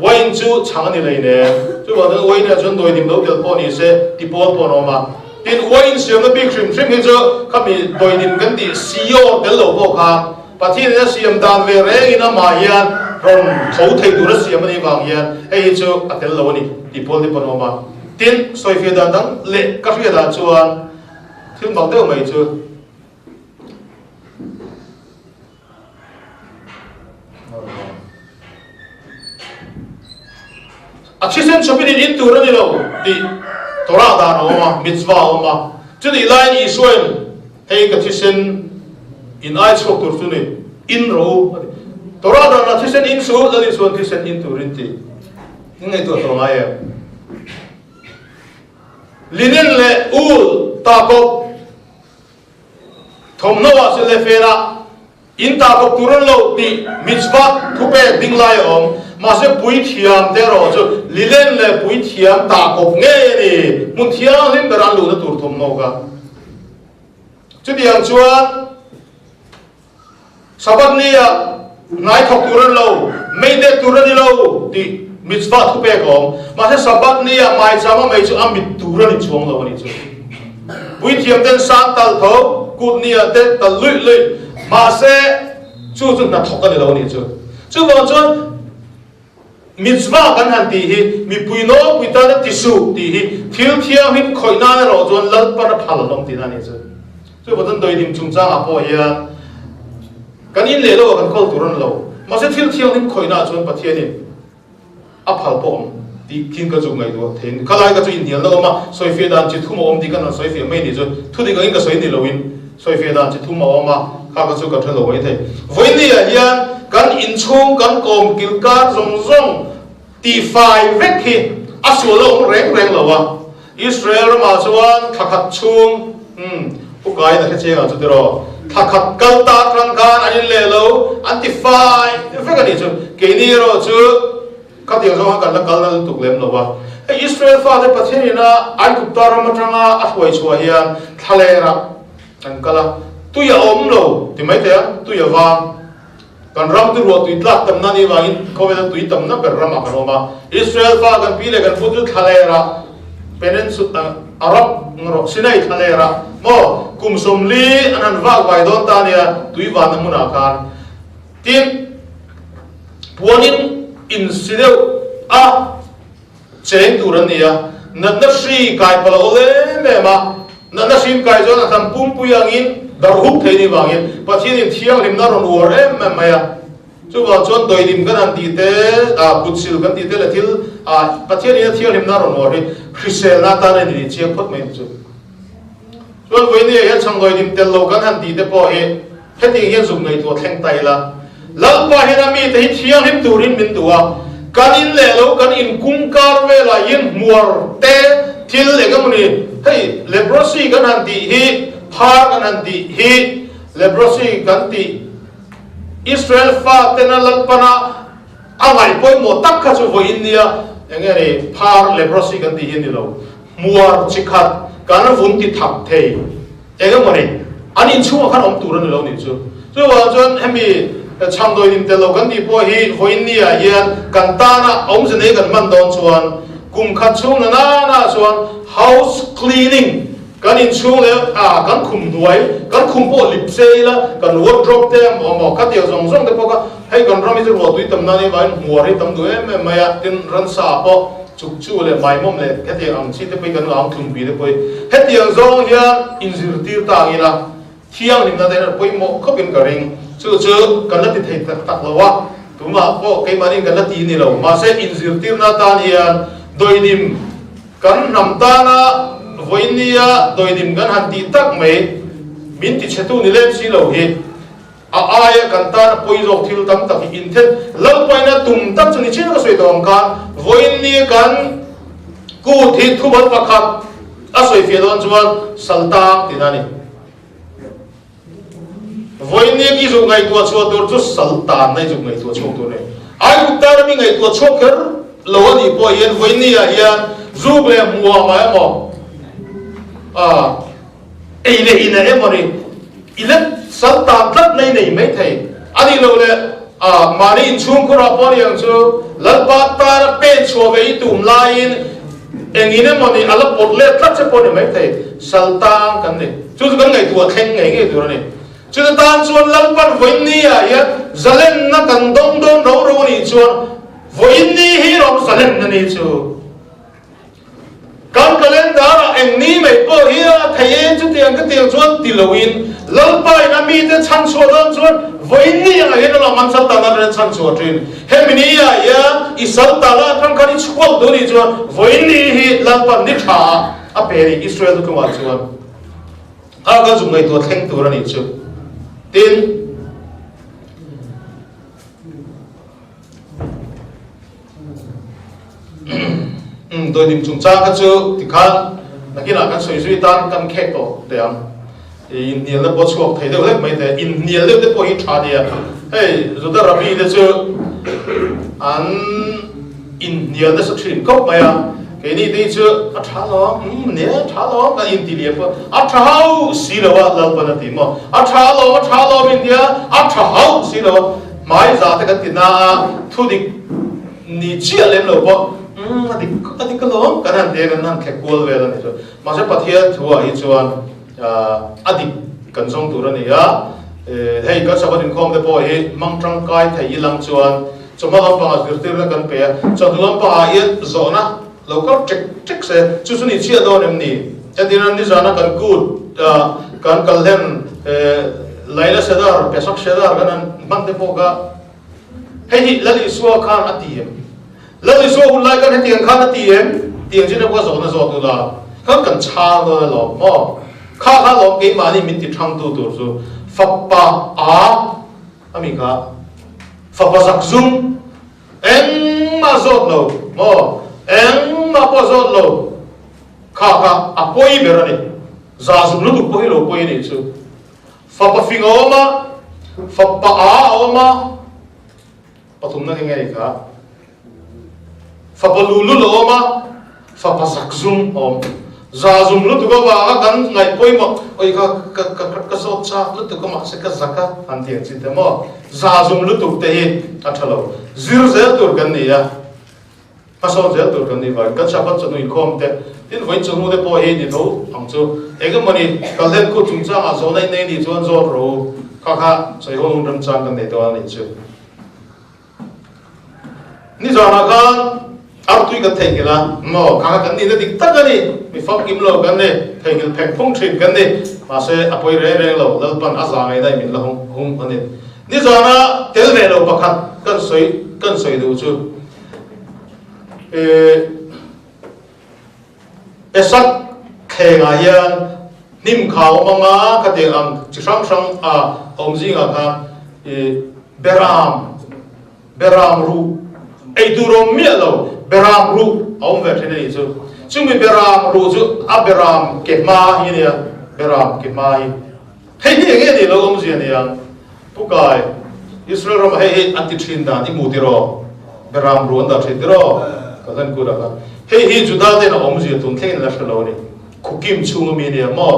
wine chu chang ani lei ne chu ba da wine chon doi dim lo tel po ni se ti po po no ma tin wine siam na big shrim shrim hi chu kami doi dim kan ti co tel lo po kha pathi ne siam dan ve re ina ma hian ron thau thei du ra siam ani wang hian ei chu atel lo ni ti po ti po no ma tin soi fia da dang le ka fia da chuan thil bang deuh mai chu Achisen chopin in tur ani lo ti Torah da no ma mitzvah ma chu di lai ni suan hei ka chisen in ai chok tur tu ni in ro Torah da na chisen in su la ni suan chisen in turin ti ngai tu to mai linen le ul ta ko thom no wa se le fera in ta ko turan lo ti mitzvah thu pe ding lai om mà sẽ bùi thiam thế rồi chứ lý lên là bùi thiam ta cột nghe đi muốn thiam lên cái ran lù nó tụt thùng nâu cả chứ điang chuan sabat ni à ngay thọc turan lâu mấy đứa turan đi lâu thì mitzvah thu pe com mà sẽ sabat ni à mai chama mấy chú am turan đi chuông lâu này chứ bùi thiam tên sang tal thâu cút ni à tên tal lụi lụi mà sẽ chú nát thọc cái lâu này chứ vào chuan mitzvah kan han ti hi mi puino puita na tisu ti hi thil thiam hin khoina na ro chuan lal pa na phal lom ti na ni chu bodan doi dim chung chang apo hian kan in le lo kan kol turan lo ma se thil thiam hin khoina chuan pathian ni a phal pom ti kin ka chu ngai do then kalai ka chu in hian lo ma soi fe dan chi thum om ti kan soi fe mai ni chu thu di ka in ka soi ni lo in soi fe dan chi thum om ma kha ka chu ka thelo wei the voi ni hian kan in chung kan kom kil ka zong zong ti fai vek hi asulo reng reng lo wa Israel ma chuan thakhat chung pukai na che ga chu dero thakhat kal ta tran kan anin le lo anti fai vek ani chu ke ni ro chu ka ti zo kan la kal na tuk lem lo wa Israel fa de pathenina ai kup ta ram atanga a hoi chua hian thalera an kala tu ya om lo ti mai te tu ya wang kan ram tu ro tu itlat tam na ni wangin khowela tu itam na ber ram akanoma Israel fa kan pile kan putu thalera peninsula Arab ngro Sinai thalera mo kumsomli anan wa wai don ta nia tu i wa na muna kan tin puanin in sideu a cheng turan nia na shri kai pala ole me ma na sim kai zo na tham pum puyangin darhuk thei ni wangin pathin in thiang lim na ron war em maya chu wa chon doi dim kan an ti te putsil kan ti te la thil pathin in thiang lim na ron war hi khrisel na ta ni che phot mai chu chon voi ni ya chang doi dim tel lo kan an ti te po he heti hian zum nei to thleng tai la lal pa hena mi te thiang lim turin min tuwa kan in le lo kan in kum kar ve la yin muar te thil egamuni hey leprosy kan an ti hi phar kan an ti hi leprosy kan ti Israel fa tena lalpana angai poi mo tak kha chu voi India engere phar leprosy kan ti hin lo muar chikhat kan vun ti thap thei egamuni anin chuma khan om turan lo ni chu wa chon hemi chang doi nim te lo kan ti po hi voi India hian kan ta na om se nei kan man don chuan kum khat chung na na chuan house cleaning kan in chung le kan khum duai kan khum po lip sei la kan wardrobe te mo ka ti zong te po ka hei kan rami chu ro tu tam na ni ba muar hi tam du em maya tin ran sa po chuk chu le mai mom le heti ang chi te pai kan ang thum bi le poi heti ang zong hian inzir tir ta ila thiang lim na de poi mo khopin ka ring chu kan la ti thei tak lawa tuma ko ke mani kan la ti ni lo ma se inzir tir na ta hian doidim kan nam ta na voinia doidim kan han ti tak mai min ti chetu ni lem si lo hi aya kan ta poi jok thil tam tak in the lo pai na tum tak chuni chin ka soi dong ka voinia kan ku thi thu bat pakhat a soi fe don chuan saltang tinani voinia ki zo ngai tua chu dur chu saltan nai zo ngai tua chu tu ne ai ku ta mi ngai tua chu ker lo ni po yen voinia hian zu ble muwa ma mo ele ina emori ilet saltan tlat nei nei mai thei ani lo le mari chung khura por yang chu lalpa tar pen chove tum lain engine moni ala potle tlat che por mai thei saltan kan ne chu kan ngai tua theng ngai tu ne chu tan chuan lalpan voin ni ya zalen na kan dong dong ro ro ni chuan voin ni hi ro zalen na ni chu kan kalendar eng ni mai po hiya thayen chu tiang ka tiang chuan tilowin lalpai na mi te chan chuan don chuan voin ni a hen la man sal ta na ren chan chuan trin hemini ya isal ta la thang khani chual do ni chuan voin ni hi lalpan ni tha a peri Israel ku ma chuan a ga zu ngai to theng tur ani chu tin tôi định chúng ta cái chú thì khăn là cái nào cái suy suy tan căn khét to đấy anh in nhiều là bao chuộc thấy được hết mấy thế in nhiều là cái bao nhiêu trả đi à hey rồi ta rabi đấy chứ anh in nhiều là sự chuyển cốc mày à cái này đấy chứ à trả lo nè trả lo cái in tiền liệp à trả hậu xí đâu à lâu bữa tìm mà à trả lo bên kia à trả hậu xí đâu mai ra cái tiền na thu đi ni chia lên lâu bao adik kalau kanan dia kanan kekul vela ni so masa pathia thua hi chuan adik kansong turan ni ya hei ka sabadin khom de po hi mangtang kai thai ilang chuan choma lam pa zirtir na kan pe chadulam pa ye zona local check se chusuni chia do nem ni chadiran ni zana kan good kan kalhen laila sedar pesak sedar kanan man de po ga hei lali suwa khan atiem lali so ulai kan hetiang khan atiem tiang jina kwa zona zo tu la kan kan cha lo mo kha lo ke mani min ti thang tu tu so fappa a amika fappa zakzum en ma zot lo mo en ma po zot lo kha apoi berani zazum lu tu poi lo poi ni chu fappa fingoma fappa a oma patum na ngai ka fappa lulu lo oma fappa zakzum om zazum lu tu ko wa kan ngai poi mo oi ka zot cha lu tu ko ma se ka zaka an tiang chi te mo zazum lu tu te hi athalo zir zel tur kan ni ya pasol zel tur kan ni wa kan cha pa chu ni khom te tin voi chu nu de po hi ni tho ang chu ega mani kalen ko chung cha a zo nai nei ni chuan zo ro kha sai ho lung ram chang kan nei to ani chu ni zo na kan ap tui ka thei la mo kha kan ni dik tak ani mi fak kim lo kan ne thei gil phek phong thrin kan ni ma se apoi re lo lal pan a za ngai dai min la hung ani ni zo na tel ve lo pakhat kan soi du chu esak khenga hian nim khao manga khate ang chisang sang a omjinga kha beram ru ei durom mielo beram ru om ve thene chu chumi beram ru chu a beram ke ma hi ne beram ke ma hi hei nge ni lo omji ne yang pukai Israel rom hei anti thin dan i mu ti ro beram ru anda thin ro kadan ku ra hei hi juda de na omji tun theng na shalo ni kukim chung mi ne mo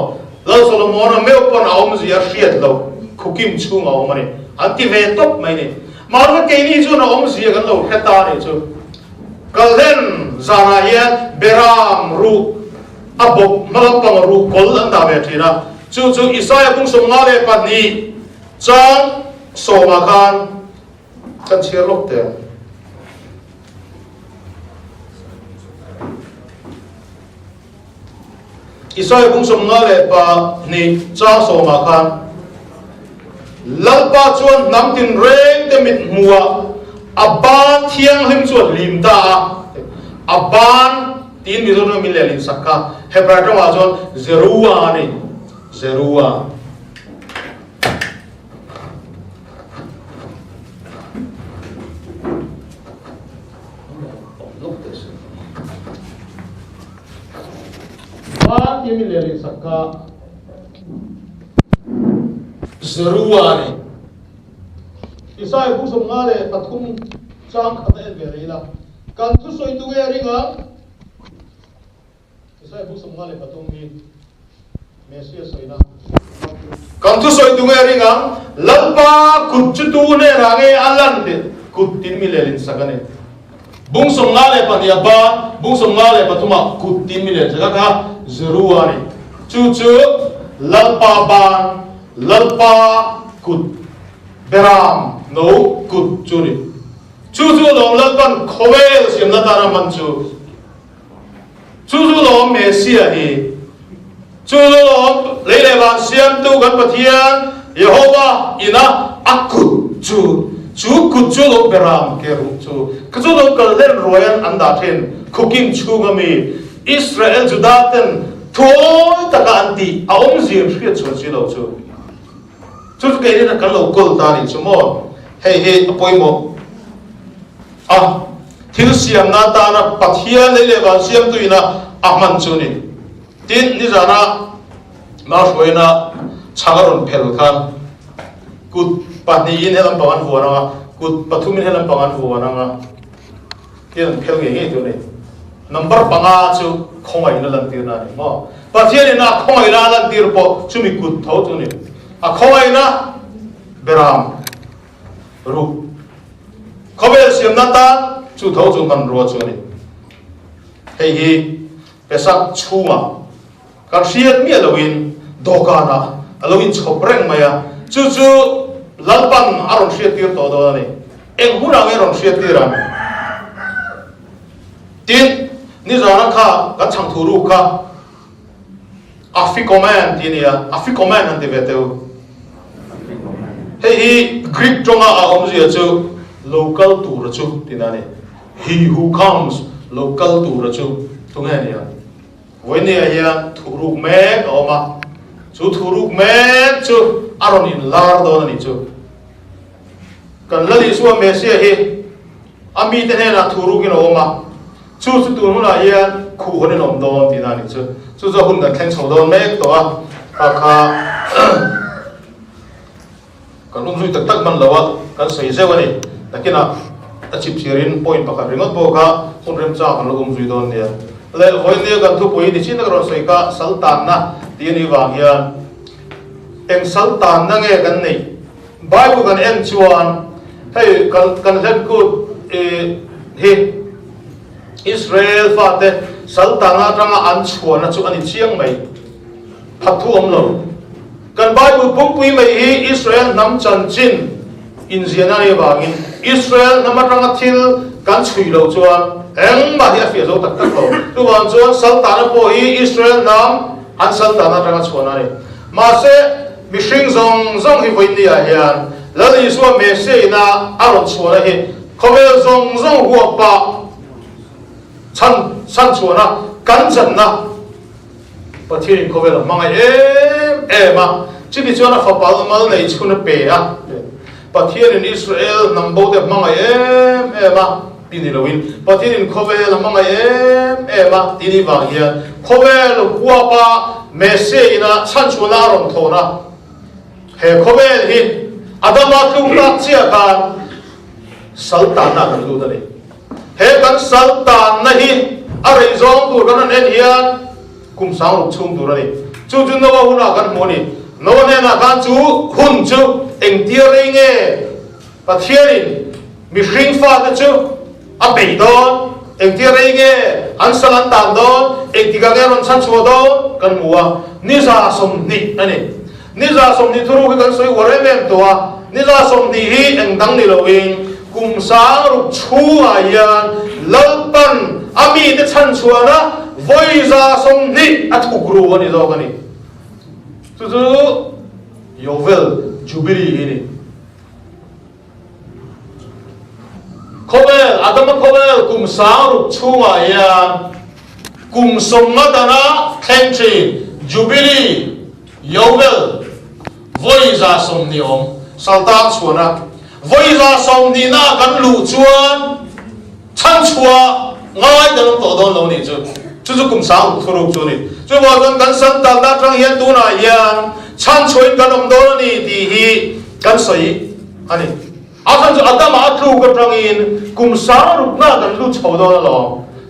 la solomon me upon omji ya shiat lo kukim chung a omani anti ve top mai ni mar ke ni chu na omji kan lo khata ni chu kalden zana ya beram ru abok malapang ru kol anda ve thina chu isaya tung som ngale pat ni chang soma khan kan chirlok te Isai bung som nga le pa ni cha so ma khan lalpa chuan nam tin reng te mit muwa aban thiang hlim chuan lim ta aban tin mi zon mi le lin sakha hebra to wa zon zerua ni zerua ba tin mi le lin sakha zerua ni Isai bung som nga le pathum chang khata el ve reila kan thu soi tu ge ringa Isai bung som nga le pathum mi mesia soina kan thu soi tu ge ringa lalpa kut chu tu ne range alan de kut tin mi le lin sakane bung som nga le pa ya ba bung som nga le pathuma kut tin mi le jaga ka zerua ni chu chu lalpa ban lalpa kut beram no kut chuni chu long lalpan khovel siam na tara man chu long mesia hi chu long leile ban siam tu gan pathian Yehova ina akut chu kut chu lo beram ke ru chu lo kal len royan anda then khukim chu ngami Israel judaten thoi taka anti aom zir hriat chu lo chu cái này là cái lỗ cầu ta đi chúng mo hey apoi mo thiếu siam na ta na pathia le ban siam tu ina ahman chu ni tin ni jana ma hoina chagaron phel khan kut pani in helam pangan huwa na kut pathumin helam pangan huwa na tin phel nge tu ni number panga chu khongai na lan tir na ni mo pathia ni na khongai na lan tir po chumi kut tho tu ni khongai na beram ru khobel siam na ta chu tho chu kan ro chu ni hei hi pesak chuma kan riat mi aloin dokana aloin chopreng maya chu lalpan aron riat tir to do ni eng hura nge ron riat tir am tin ni zara kha kan chang thuru kha afikoman tinia afikoman han de veteu hey Greek tonga omzi chu local tour chu tinani he who comes local tour chu tungania when ya thuruk me oma chu thuruk me chu aron in lar do ni chu kan lali su mesia he ami te na thuruk in oma chu tu huna ya khu hone nom do tinani chu zo hun da khen chho do me to a kha kan umzui tak man lawa kan sei zewani takina achip sirin point pakha ringot bo kha unrem cha kan umzui don dia le hoi ne kan thu poi ni chin ro sei ka sultan na tiani wang ya em sultan na nge kan nei bible kan em chuan hey kan hen ku he Israel fa te sultan na tanga an chuan chu ani chiang mai phathu om lo kan Bible pungpui mai hi Israel nam chan chin in zianari bangin Israel namatanga thil kan chui lo chuan eng ma hi afia zo tak lo tu wan chuan sultan po hi Israel nam an sultan atanga chuanani ma se mishing zong hi voinia hian lali suwa me se ina aron chuana hi khobel zong huwa pa chan chuana kan chan na pathirin khobel mangai ema chini chuan fa pal mal nei chuna pe a pathirin Israel nambo de mangai ema pinilowin pathirin khovel mangai ema tini wanghian khovel huapa mese ina chan chuna ron thona he khovel hi adama thungta chia kan sultan na kan lu dani he kan sultan na hi are zong tu kan en hian kum sang chung tu rani chu no wa huna kan moni no ne na kan chu hun chu eng tiering e pathirin mi hring fa ta chu a bei don eng tiering e an salan tan don eng tiga ge ron chan chu don kan muwa ni za som ni ani ni za som ni thuru kan soi wore mem to a ni za som ni hi eng dang ni loin kum sang ru chu a yan lalpan ami te chan chuana voi za som ni athukru ani zo kani chu yovel jubilee ni khobel adama khobel kum saru chunga ya kum somma dana thankchi jubilee yovel voi za som ni om salta chuna voi za som ni na kan lu chuan chan chua ngai dan to don lo ni chu kum saru thuru chu ni chu wa don kan san ta na tang hian tu na yan chan chuin kan om do ni ti hi kan soi ani asan chu adama atlu ka tangin kum saru na kan lu chho do lo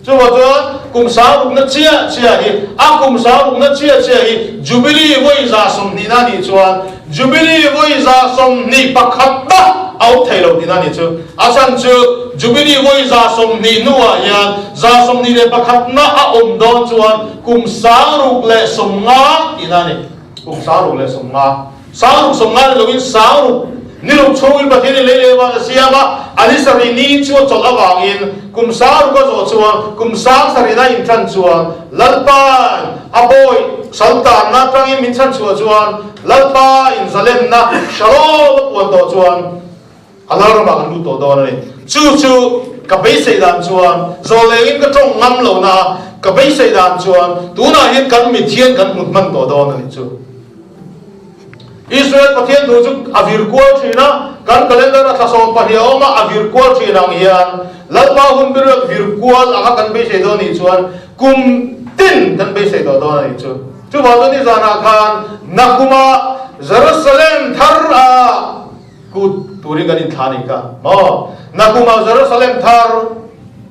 chu wa don kum saru na chia hi a kum saru na chia hi jubilee voi za som ni na ni chuan jubilee voi za som ni pakhat ba au thailo ni na ni chu asan chu jubilee voi za som ni nuwa yan za som ni le pakhat na a om don chuan kum saru le som nga ti na ni kum saru le som nga lo in saru ni lo chowil ba thini le le ba siama ali sari ni chu chol awangin kum saru ko zo chuan kum sang sari na in than chuan lalpan aboi saltan na tangin min chan chuan lalpa in zalem na shalom pon to chuan alar ma kan lu to do ni chu ka bei sei dan chuan zo le in ka tong ngam lo na ka bei sei dan chuan tu na hin kan mi thian kan mut man to do ni chu Israel pathian tu chu avir kwal thina kan calendar a thasom pahia oma avir kwal thina hian lalpa hun bir avir kwal anga kan bei sei do ni chuan kum tin kan bei sei do ni chu ba ni zana khan nakuma Jerusalem thar a ku turi kan in thani ka mo nakuma Jerusalem thar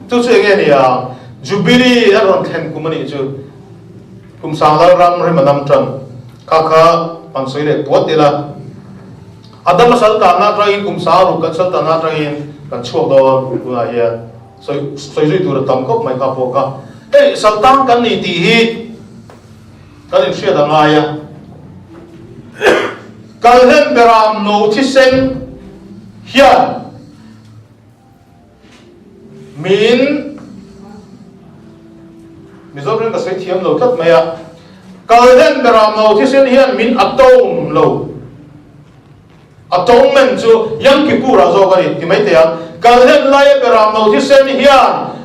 tu chu nge ni ya jubilee aron then kumani chu kum sanglar ram re manam tran kaka pansoi le tuat dela adam sal ta na train kum saru kan sal ta na train kan chuak do na ya soi tur tam kop mai ka po ka sal tang kan ni ti hi kan in sia da nga ya kalhen beram no thisen hian min mizobren ka sai thiam lo tat maya kalhen beram no thisen hian min atom lo atonement chu yang ki pura zo gani ti mai te ya kalhen lai beram no thisen hian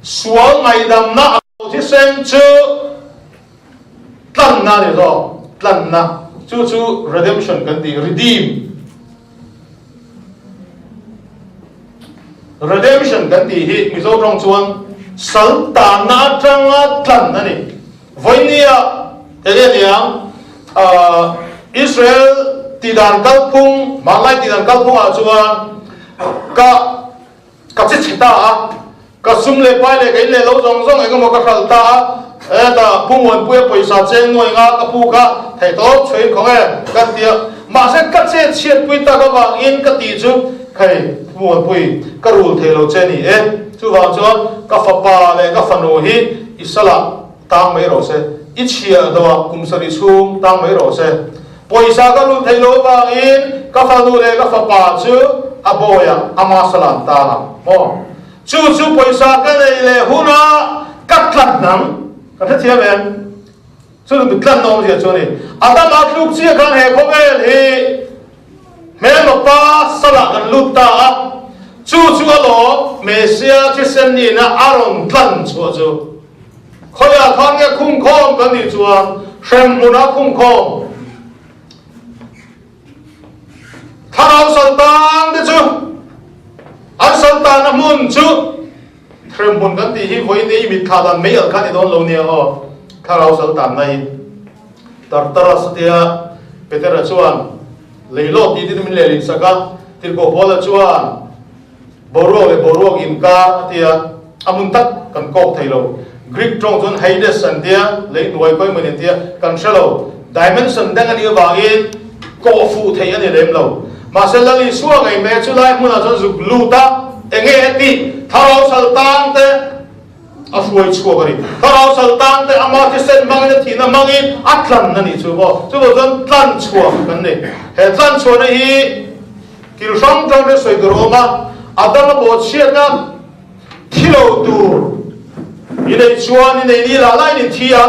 sual ngai dam na no thisen chu tlan na ni zo tlan na chu redemption kan ti redemption kan ti hi mi zo rong chuan sal ta na tanga tlan na ni voinia eliam Israel tidan kalpung malai tidan kalpung a chuan ka chita ka sumle pai le kai le lo zong zong e ko ka khal ta ta pungwan puya paisa chen noi nga ka pu ka thai to chhui khong e kan tia ma se ka che chiat pui ta ka wang in ka ti chu khai pungwan pui ka rul thei lo che ni e chu wang chuan ka fa pa le ka fa no hi isala tang mai ro se i chia do kum sari chung tang mai ro se paisa ka rul thei lo wang in ka fa nu le ka fa pa chu aboya ama salam ta la mo chu paisa ka nei le huna ka tlat nam kan thia men chu du tlan nom je chu ni adam atluk chi kan he khomel hi men lo pa sala kan lutta chu alo mesia chi sen ni na aron tlan chu khoya khang ya khum khom kan ni chuan shem muna khum khom tharau sultan de chu an sultan amun chu Kremlin kan ti hi hoi nei mit khadan mei al khan idon lo nia ho kharau sal tan nai tartara satia petera chuan leilo ti ti min le lin saka til ko bola chuan borok in ka tia amun tak kan kok thailo Greek trong chun Hades an tia le noi koi mun tia kan shalo dimension dang ani wangin ko fu thei ani lem lo ma selali suwa ngai me chulai mun a chon zu luta enge ti tharau sultan te afoi chko bari tharau sultan te ama ti sen mangin thina mangin atlan nani chubo jon tlan chko kan ne he tlan chho ne hi kil sang tang re soi doroma adama bo chiat na thilo tu ini chuan ini ni la lai ni thia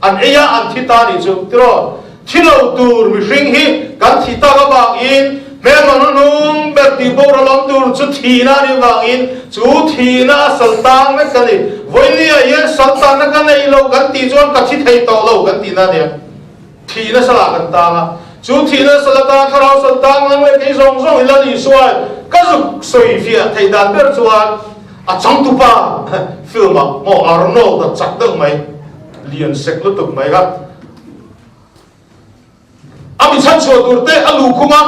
an eya an thita ni chu tiro thilo tur mi hring hi kan thita ka bang in me manunung berti boralom tur chu thina ni bang in chu thina saltang na kani voilia ye saltang na kanai lo kan ti chuan ka thi thei to lo kan ti na ne thina sala kan ta nga chu thina salata kharau saltang ang le ke zong zong ila ni suai ka zu soi fia thei dan ber chuan a chang tu pa film mo Arnold da chak deuh mai lian sek lu tuk mai ga ami chan chu tur te alu khuma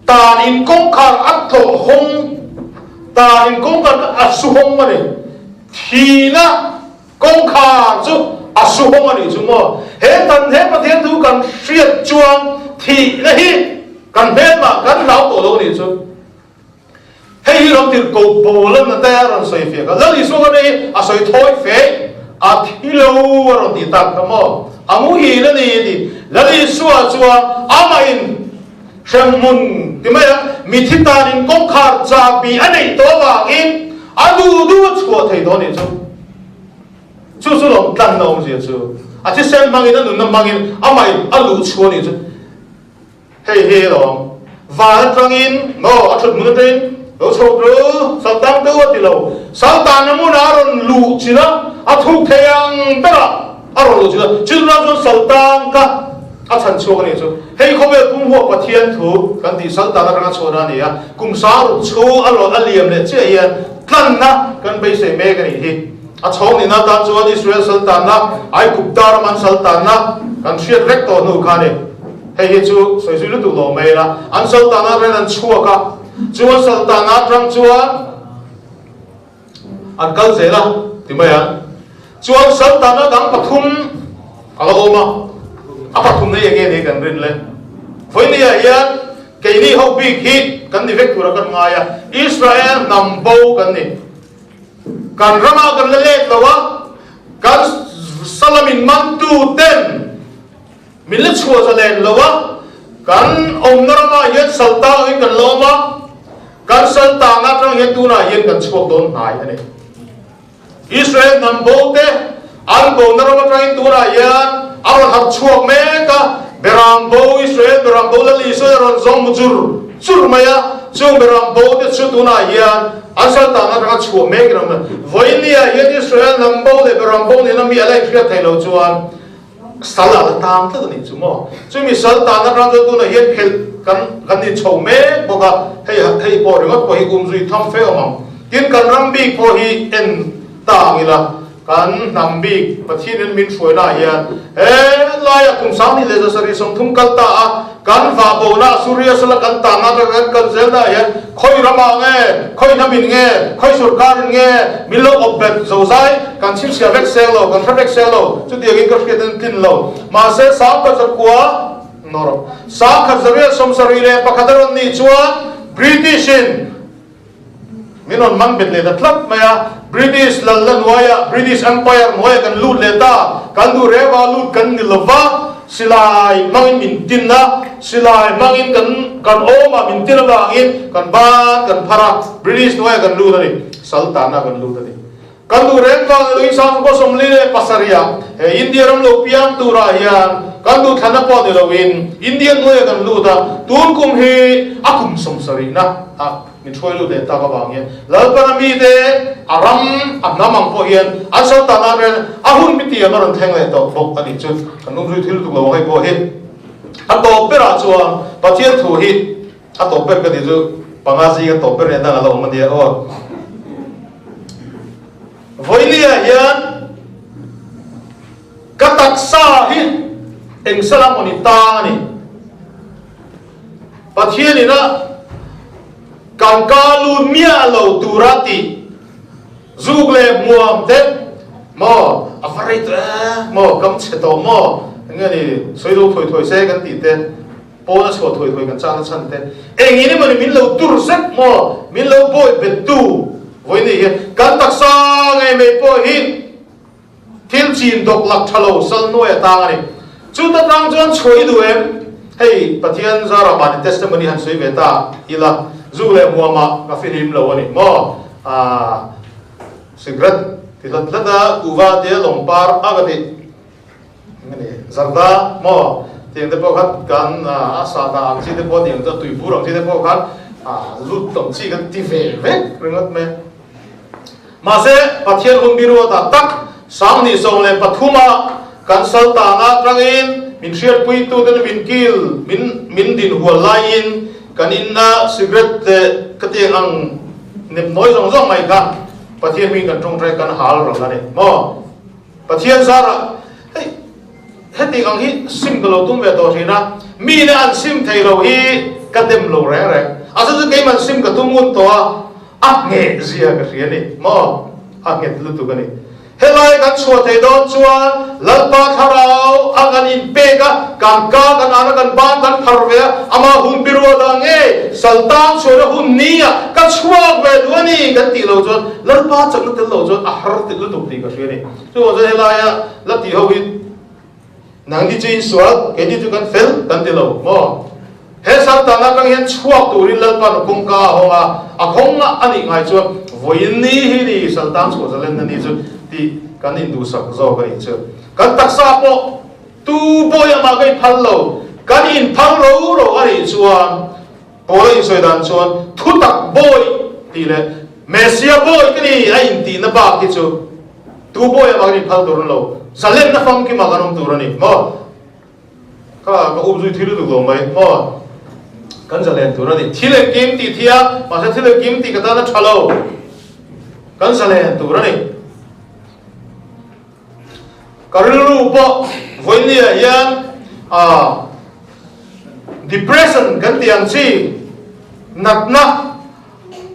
ta in kong khar at tho hong ta in kong khar asu hong ma ne thina kong khar chu asu hong ani chu mo he tan he pa thian thu kan hriat chuang thi na hi kan ben ma kan lau to lo ni chu hei long tir ko bolam na ta ron soi fe ka lali so ni a soi thoi fe a thilo ron ti tak ka mo amu hi na ni di lali suwa chuwa ama in shamun ti mai mi thitan in kong khar cha bi anei to wa in adu du chuwa thei do ni chu chu chu long tan no ji chu a chi sen mangin na nun mangin ama in alu chuwa ni chu hei hei long va trangin no a thut mun tin lo chok ru saltang tu ti lo saltan na mu na ron lu china a thu theyang bera a ron lu china chu na chu saltang ka a chan chu ni chu hei kho be kum ho pathian thu kan ti saltan na ra chona ni ya kum sa ru chu a lo aliam le che yan tlan na kan be se me ka ni hi a chong ni na ta chu Israel saltan na ai kup dar man saltan na kan shiat rek to nu kha ni hei hi chu soi sui lu tu lo me la an saltan na ren an chua ka chuan saltan na trang chuan an kal zela ti mai an chuan saltan na dang pathum alo oma a pathum nei ege ni kan rin le voini ya yan ke ni ho big hit kan ni vek thura kan ngaya Israel nambo kan ni kan rama kan le lawa kan salamin mantu ten min le chua za le lawa kan omnarama yan salta in kan loma kan salta na trang yan tuna yan kan chok don nai ani Israel nambo te an bo narama trang tuna yan aron hat chok me ka berambo Israel berambo la li so ron zong jur maya chung berambo te chu tuna yan an salta na trang chok me ka ram voilia yan Israel nambo le berambo ni nami alai khia thailo chuan sala tang ta ni chumo chumi sal ta na rang tu na hian phel kan ni chho me boka hei po ringot po hi zui tham fe omam tin kan rambi po hi en tangila kan nambi pathin min foina hian laya kum sam ni le sari som thum kal ta kan va bo na surya sala kan ta na kan zel na hian khoi rama nge khoi namin nge khoi surkar nge milo obet zozai kan chim sia vek selo kan vek selo chu dia gi ka tin lo ma se sa ka zakwa nor sa ka zaria som sari le pakadaron ni chuan British minon man bet le da tlak maya British lallan waya British Empire moya kan lut le ta kan du rewa lut kan ni lova silai mangin min tin na silai mangin kan oma min tin ba ngin kan ban kan phara British moya kan lut ani sultan na kan lut ani kan du rewa lu isang ko somli le pasaria India ram lo piang tu ra hian kan du thana po de lowin Indian moya kan lut da tun kum hi akum somsari na min thoi lu de ta ka bang ye lalpana mi de aram amnamang po hian asal tana ren ahun mi ti amaron theng le to bok ani chu kanung rui thil tu lo hai po he ato pera chuan pathian thu hi ato per ka di chu pangazi ka to per ne da lo ma dia o voilia hian katak sa hi eng salamoni ta ni pathian ina kan kalu mia lo turati zugle muam te mo afarit mo kam cheto mo ngani soido thoi se kan ti te po na so thoi kan cha na chan te engini mani min lo tur sek mo min lo boy betu voini he kan taksa ngai me po hi til chin dok lak thalo sal no ya ta ngani chu ta tang jon choi du em hei pathian zara ba testimony han soi veta ila zule muama ka filim lo ani mo secret thì thật là uva tia lồng par agati này zarda mo tiếng thế bao khát gan sa na chỉ thế bao tiếng cho tùy phú rồi chỉ thế bao khát lút tổng chỉ cái ti về rồi ngất mẹ mà sẽ phát hiện hùng biru ta tắc sáng ni song lên pathuma kan sal ta na trangin min share pui tu den min kil min din hual lain kan inna secret cái tiếng ang nem nói rong mày cả phát hiện mình kan trong trai kan hal rồi này mo phát hiện ra hết tiếng ang hi sim cái tung về tổ thì na mi na an sim thầy rồi hi cái dem lâu rẻ à sao cái mình sim cái tung muốn to nghe gì cái gì này mo nghe lu tu cái này helai kan chua thầy don chuan lalpa tharau agan in peka kan ana kan ban kan pharve ama hum biru da nge saltan chura hum nia kan chua ve duani kan ti lo chuan lalpa chak na tel lo chuan har ti lu tu ti ka hri ni chu zo helai la ti ho hi nang di chin sual ke ni tu kan fel kan ti lo mo he sal ta na kan hian chuak tu ri lalpa no kong ka honga a khonga ani ngai chuan voin ni hi ni saltan chu zalen na ni chu ti kan in du sak zo ga chu kan taksa po tu boy ma ga phal lo kan in phal ro ari chuan boy soi dan chuan thu tak boy ti le mesia boy kini a in ti na ba ki chu tu boy ma ga phal tur lo zalen na fam ki ma ga nom tur ni mo ka ubzui thilu du lo mai mo kan zalen tur ni thile kim ti thia ma sa thile kim ti ka ta na thalo kan zalen tur ni Karulu po voinia yan depression kan tiang si nak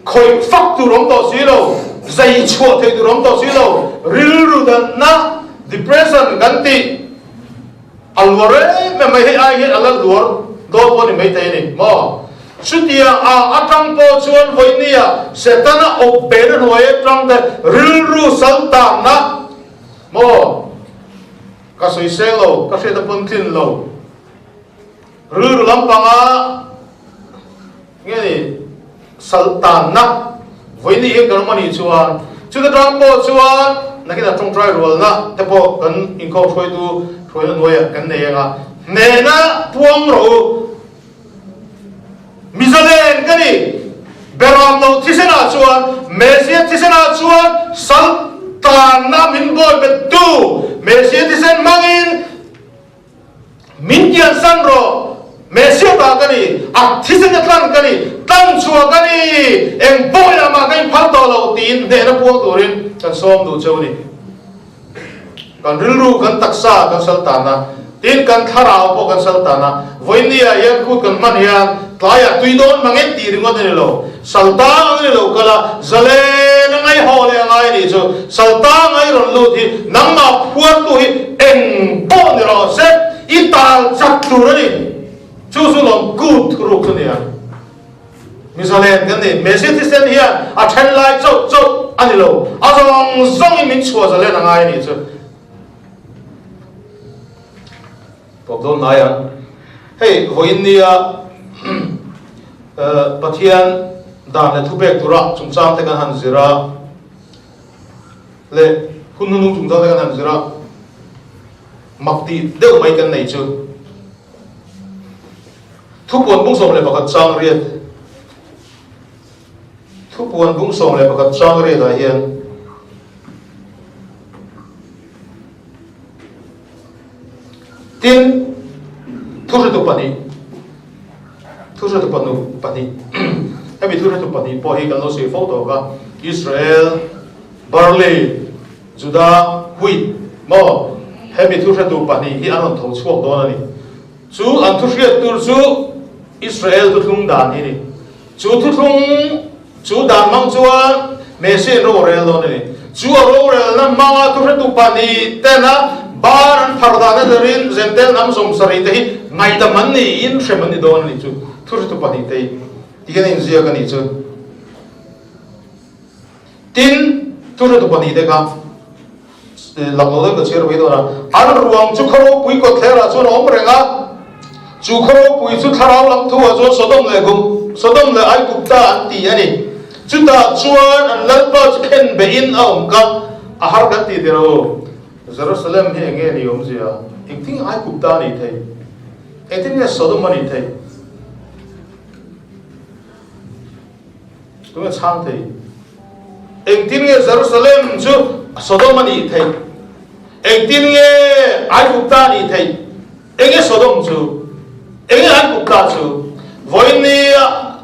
khoi fak tu rom to si lo zai chua thei tu rom to si lo rilu dan na depression kan ti alware me mai ai hin alal duar do po ni mai thei ni mo sutia atang po chuan voinia setana open hoye trang de rilu salta na mo ka soi sel lo ka se da pon tin lo ru lampanga nge ni sultan na voini he kan mani chuan chu da tang po chuan na ki da tong trai rol na te po kan in ko thoi na noya kan ne nga ne na puang ro mizalen kani beram no thisena chuan mesia thisena chuan sultan na min boy betu Mesia disen mangin mintian sanro Mesia ta kani thisen atlan kani tan chua kani eng boya ma kai phato lo tin ne na puang turin kan som du choni kan rilru kan taksa kan saltana tin kan tharau po kan saltana voinia yan khu kan man yan tlaya tuidon mangen ti ringot ni lo salta ni lo kala zale na ngai hole ngai ni chu salta ngai ron lu thi nang ma phuat tu hi eng po ni ro se ital chak tu ni chu su long good ru kan ya misalen kan ni message sen hian a then lai chau ani lo a zong min chua zale na ngai ni chu Pokdon naya, hey, hoinia, patian, dan le tubek turak, cumsam tekan hanzira, le hununung cumsam tekan hanzira, makti deu mai kan nei chu, thupuan bung som le bakat chang riat, thupuan bung som le bakat chang riat ahian. Tin thu tu pani hemi thu tu pani po hi kan lo se photo ka Israel barley Judah wheat mo hemi thu tu pani hi anon tho chuak do na ni chu an thu hriat tur chu Israel tu thung dan hi ni chu thu thung chu dan mang chuan me se ro rel do ni chu ro rel na ma thu tu pani te na Baran pardana darin zentel nam som sari tehi ngai da manni in shemani don ni chu thur tu pani tehi tigan in zia kan ni chu tin thur tu pani de ka laglo de cher we do na ar ruang chu khoro pui ko thera chu rom renga chu khoro pui chu tharau lam thu a chu sodom le ai gupta an ti ani chuta chuan an lalpa chen bein a omka a har kan ti dero Jerusalem he nge ni omzia engting ai kupta ni thei engting ne Sodom ni thei tu chang thei engting ne Jerusalem chu Sodom ni thei engting ne ai kupta ni thei enge Sodom chu enge ai kupta chu voini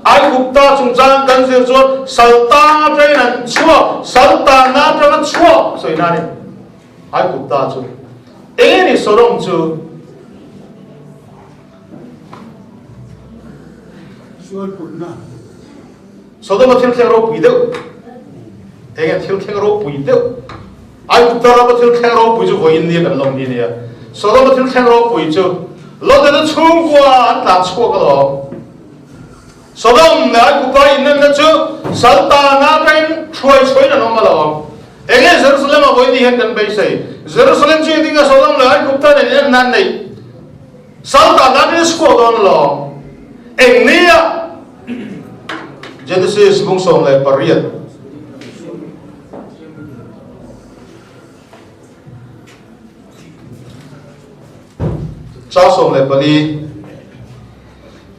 ai kupta chung chang kan se chu salta train an chua salta na train chua so ina ni ai kupta chu enge ni Sodom chu sual putna Sodom thil theng ro pui deu enge thil theng ro pui deu ai kupta ra thil theng ro pui chu voin ni kan long ni ne Sodom thil theng ro pui chu lo de chung kwa an ta chua ka lo Sodom ne ai kupta in na chu salta na train choi na no ma lo enge Jerusalem a voin ni hen kan be sei Jerusalem chi dinga Sodom le ai kupta ne nan nei salta na ni squad on lo engnia Genesis bung som le pariat cha som le pali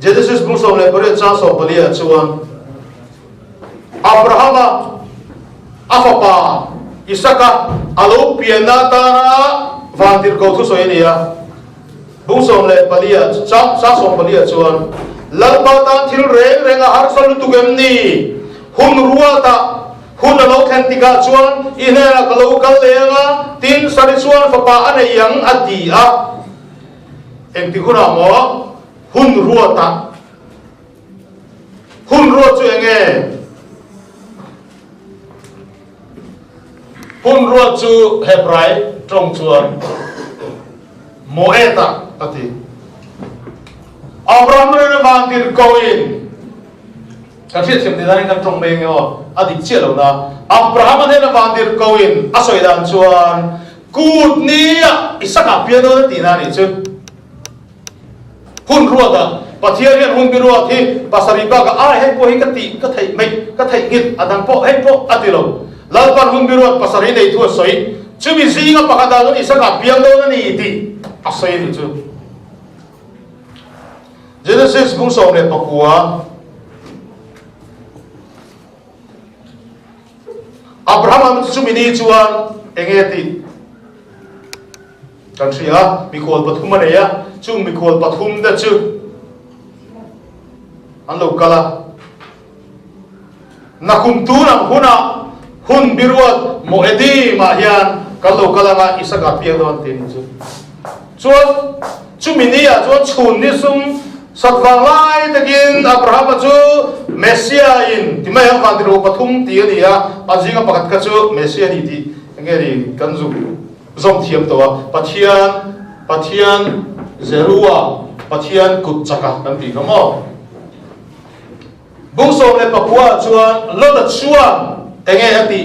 Genesis bung som le pariat cha som pali chuan Abraham afapa Isaka alo piana tara vantir ko thu soinia bung som le pali cha som pali chuan lalpatan thil renga har sol tu gemni hun ruata hun lo thentika chuan ina ka lo kal lenga tin sari chuan fapa ane yang ati a engti huna mo hun ruata hun ruat chu enge hun ruat chu hebrai trong chuan moeta ati Abraham ne vantir koin kan fit sem dinan kan trong meng yo adik chelo na Abraham ne vantir koin asoi dan chuan kut ni Isaka piano tina ni chu hun ruata pathian hun biruat hi pasariba ka a he ko hi ka ti ka thai mai ka thai git adang po he po atilo lalpan hun biruat pasari nei thu soi chumi zinga pakada don Isaka piano ni ti asoi ni chu Genesis bung som le pakua Abraham chu mini chuan engeti kan thria mikol pathum ane ya chu mikol pathum da chu anlo kala nakum tu nam huna hun biruat moedi ma hian kallo kala nga Isaka piadon tin chu chuan chu mini ya chuan chhun ni sum Satvanglai takin Abraham chu Mesia in timai ang vandiro pathum ti ania azinga pakat ka chu Mesia ni ti ngeri kanzu zom thiam to pathian Zerua pathian kutchaka kan ti no bungsom le papua chuan lo da chuan enge ati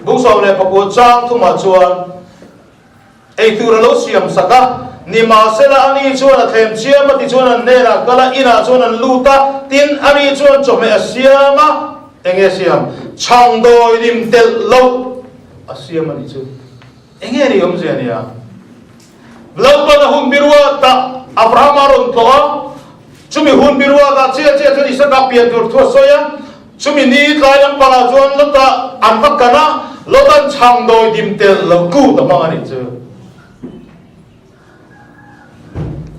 bungsom le papua chang thuma chuan ei tur lo siam saka ni ma sela ani chuan a them chiam ati chuan an nera kala ina chuan an luta tin ani chuan chome asiama enge siam changdoi nim tel lo asiam ani chu enge ri om zenia lapa na hun birwa ta Abraham aron to chumi hun birwa ta che chu Isaka pian tur tho soya chumi ni tlayam pala chuan lota an pakana lotan changdoi dim tel lo ku ta ma ani chu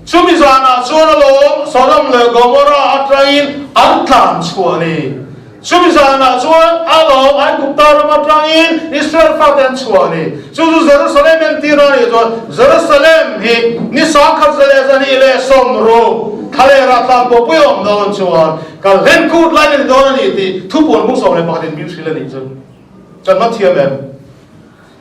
Chumi zana chuan lo Sodom le Gomorrah atrain antlan chuani chumi zana chuan alo ai kuptar matrain Israel faten chuani chu Jerusalem en tirani chuan Jerusalem hi ni sakhat zale zani le somro khale ra tam po puyom don chuan kal len kut lai don ani ti thupon mung som le patin bin sila ni chu chan ma thiam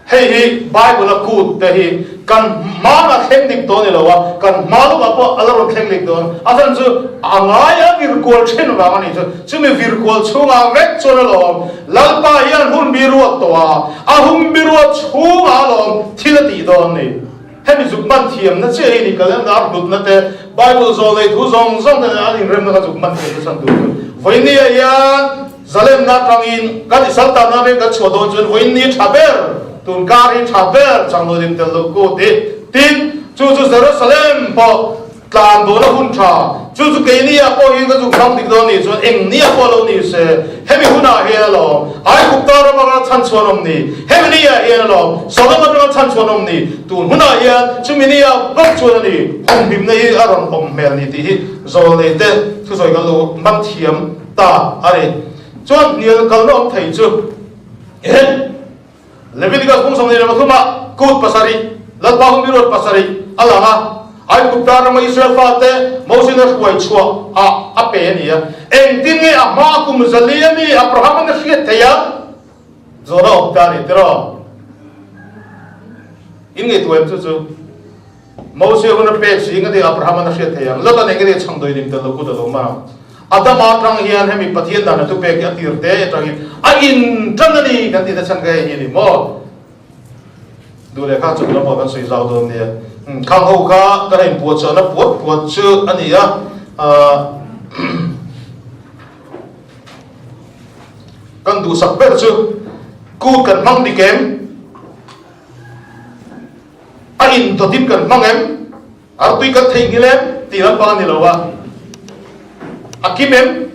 hei hi Bible a kut te hi kan mana thengnik don elowa kan malu apo alaro thengnik don asan chu angaya virkol chen wa ani chu chumi virkol chunga vek chonalo lalpa hian hun biruat towa a hun biruat chunga lom thilati don ni hemi zukman thiam na che ni kalendar dut na te Bible zo le thu zong zong te ani rem na zukman thiam san tu voinia hian Zalem na trangin kan isalta na rin kan chuadon chun voin ni thaber tun karin thaber changlodin teloko te tin chu Jerusalem po tlan do na hun tha chu ke ni a po yin ka chu kham dik do ni chu eng ni a po lo ni se hemi huna he lo ai ku ta ro ma chan chuanom ni hemi ni a he lo so ma ro chan chuanom ni tun huna ya chu mi ni a bok chuan ni hom bim nei a ron hom mel ni ti hi zo le te chu soi ka lo man thiam ta are chuan nial kalnom thei chu Leviticus kung samni na mathuma kut pasari latpa hum birot pasari alanga ai kuptar ma Israel fate Moses na huai chua a pe ni ya eng tin nge a ma kum zaliami Abraham na fiet theya zora optari tero inge tuem chu Moses una pe singa de Abraham na fiet theya lota ne nge changdoi dim te loku da lo ma Adam atrang hian hemi pathian dan tu pe ka tir te atrangi a in tanani kan ti da chan ga ni mo du le kha chu lo mo kan soi zau do ne khang ho kha ka ren pu cha na pu chu ani ya kan du sak per chu ku kan mang di kem a in to tip kan mang em ar tui ka thei ngilem ti ran pa ni lo wa Akimem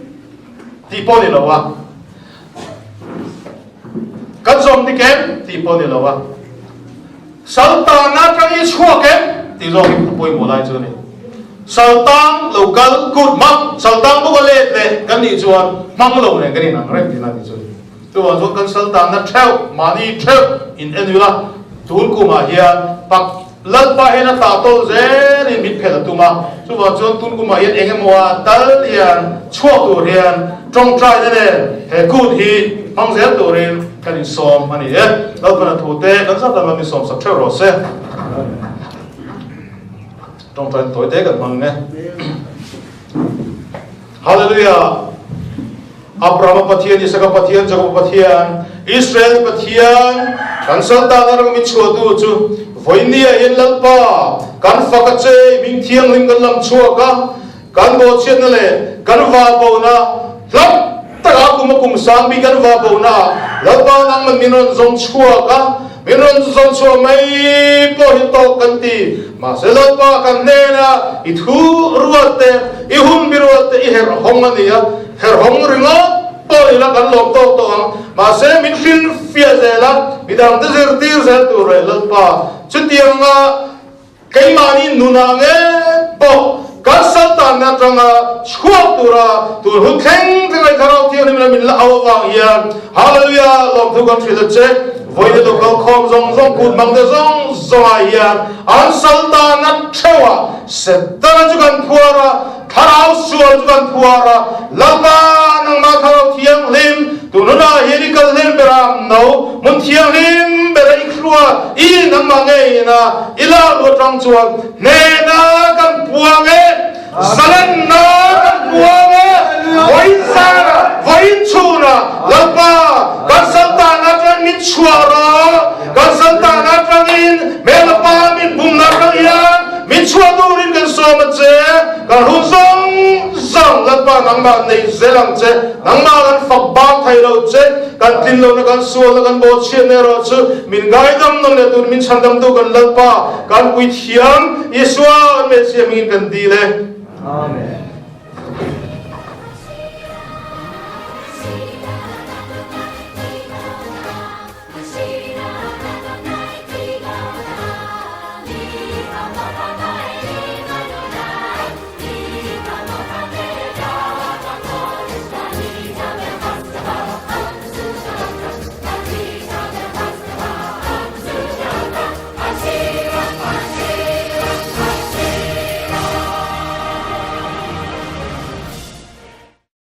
tipo ni lawa kadzom dikem tipo ni lawa saltana tangi chuakem ti zong poi molai chu ni saltang local good mang saltang bu le kan ni chuan mang lo ne kan ni nang re ti na ni chu tu wa zo kan saltana theu mani theu in enula tul ku ma hian pak lal pa hena ta tol ze ni mit phela tuma chu wa chon tun ku ma yen enge moa tal hian chuak tu hian trong trai de he good hi mang zel tu rin kan in som ani e lal pa na thu te kan sa ta ma mi som sa theu ro se trong trai toi te kan mang ne hallelujah Abraham pathian Isaac pathian Jacob pathian Israel pathian kan sa ta na ro mi chu tu chu voinia yen lalpa kan fakache ming thiang lim kan lam chuaka kan bo chen le kan va bo na lam ta kum sang bi kan va bo na lalpa nang man minon zong chuaka minon zong chua mai po hi to kan ti ma se lalpa kan ne na I thu ruate I hum biruate I her hong ania her hong ringa po ila kan lom to ma se min fin fia zela midang de zer tir zel tu re lalpa chutiang kai mani nunange po kasatan na tranga chhuak tura tu hukheng thai tharau thian min la awang hian hallelujah lom thu kan thila che voide to kal khom zong zong kut mang de zong zong hian an saltan na thewa setara jukan phuara tharau sual jukan phuara lama nang ma tharau thiang lim tununa herical lim beram no mun thiang lim bera ikrua I nang mangai na ila lo tang chuan ne na kan puange salan na kan puange voin sara voin chuna lapa kan santa na kan min chuara kan santa na kan in melapa min bumna kan ya min chua durin kan so ma che kan hu zong zong lapa nang ma nei zelang che nang ma kan fak bang thai lo che kan tin lo na kan sual na kan bo chen ne ro chu min gai dam nom le tur min chandam tu kan lalpa kan pui thiam Yeshua me che min kan di le amen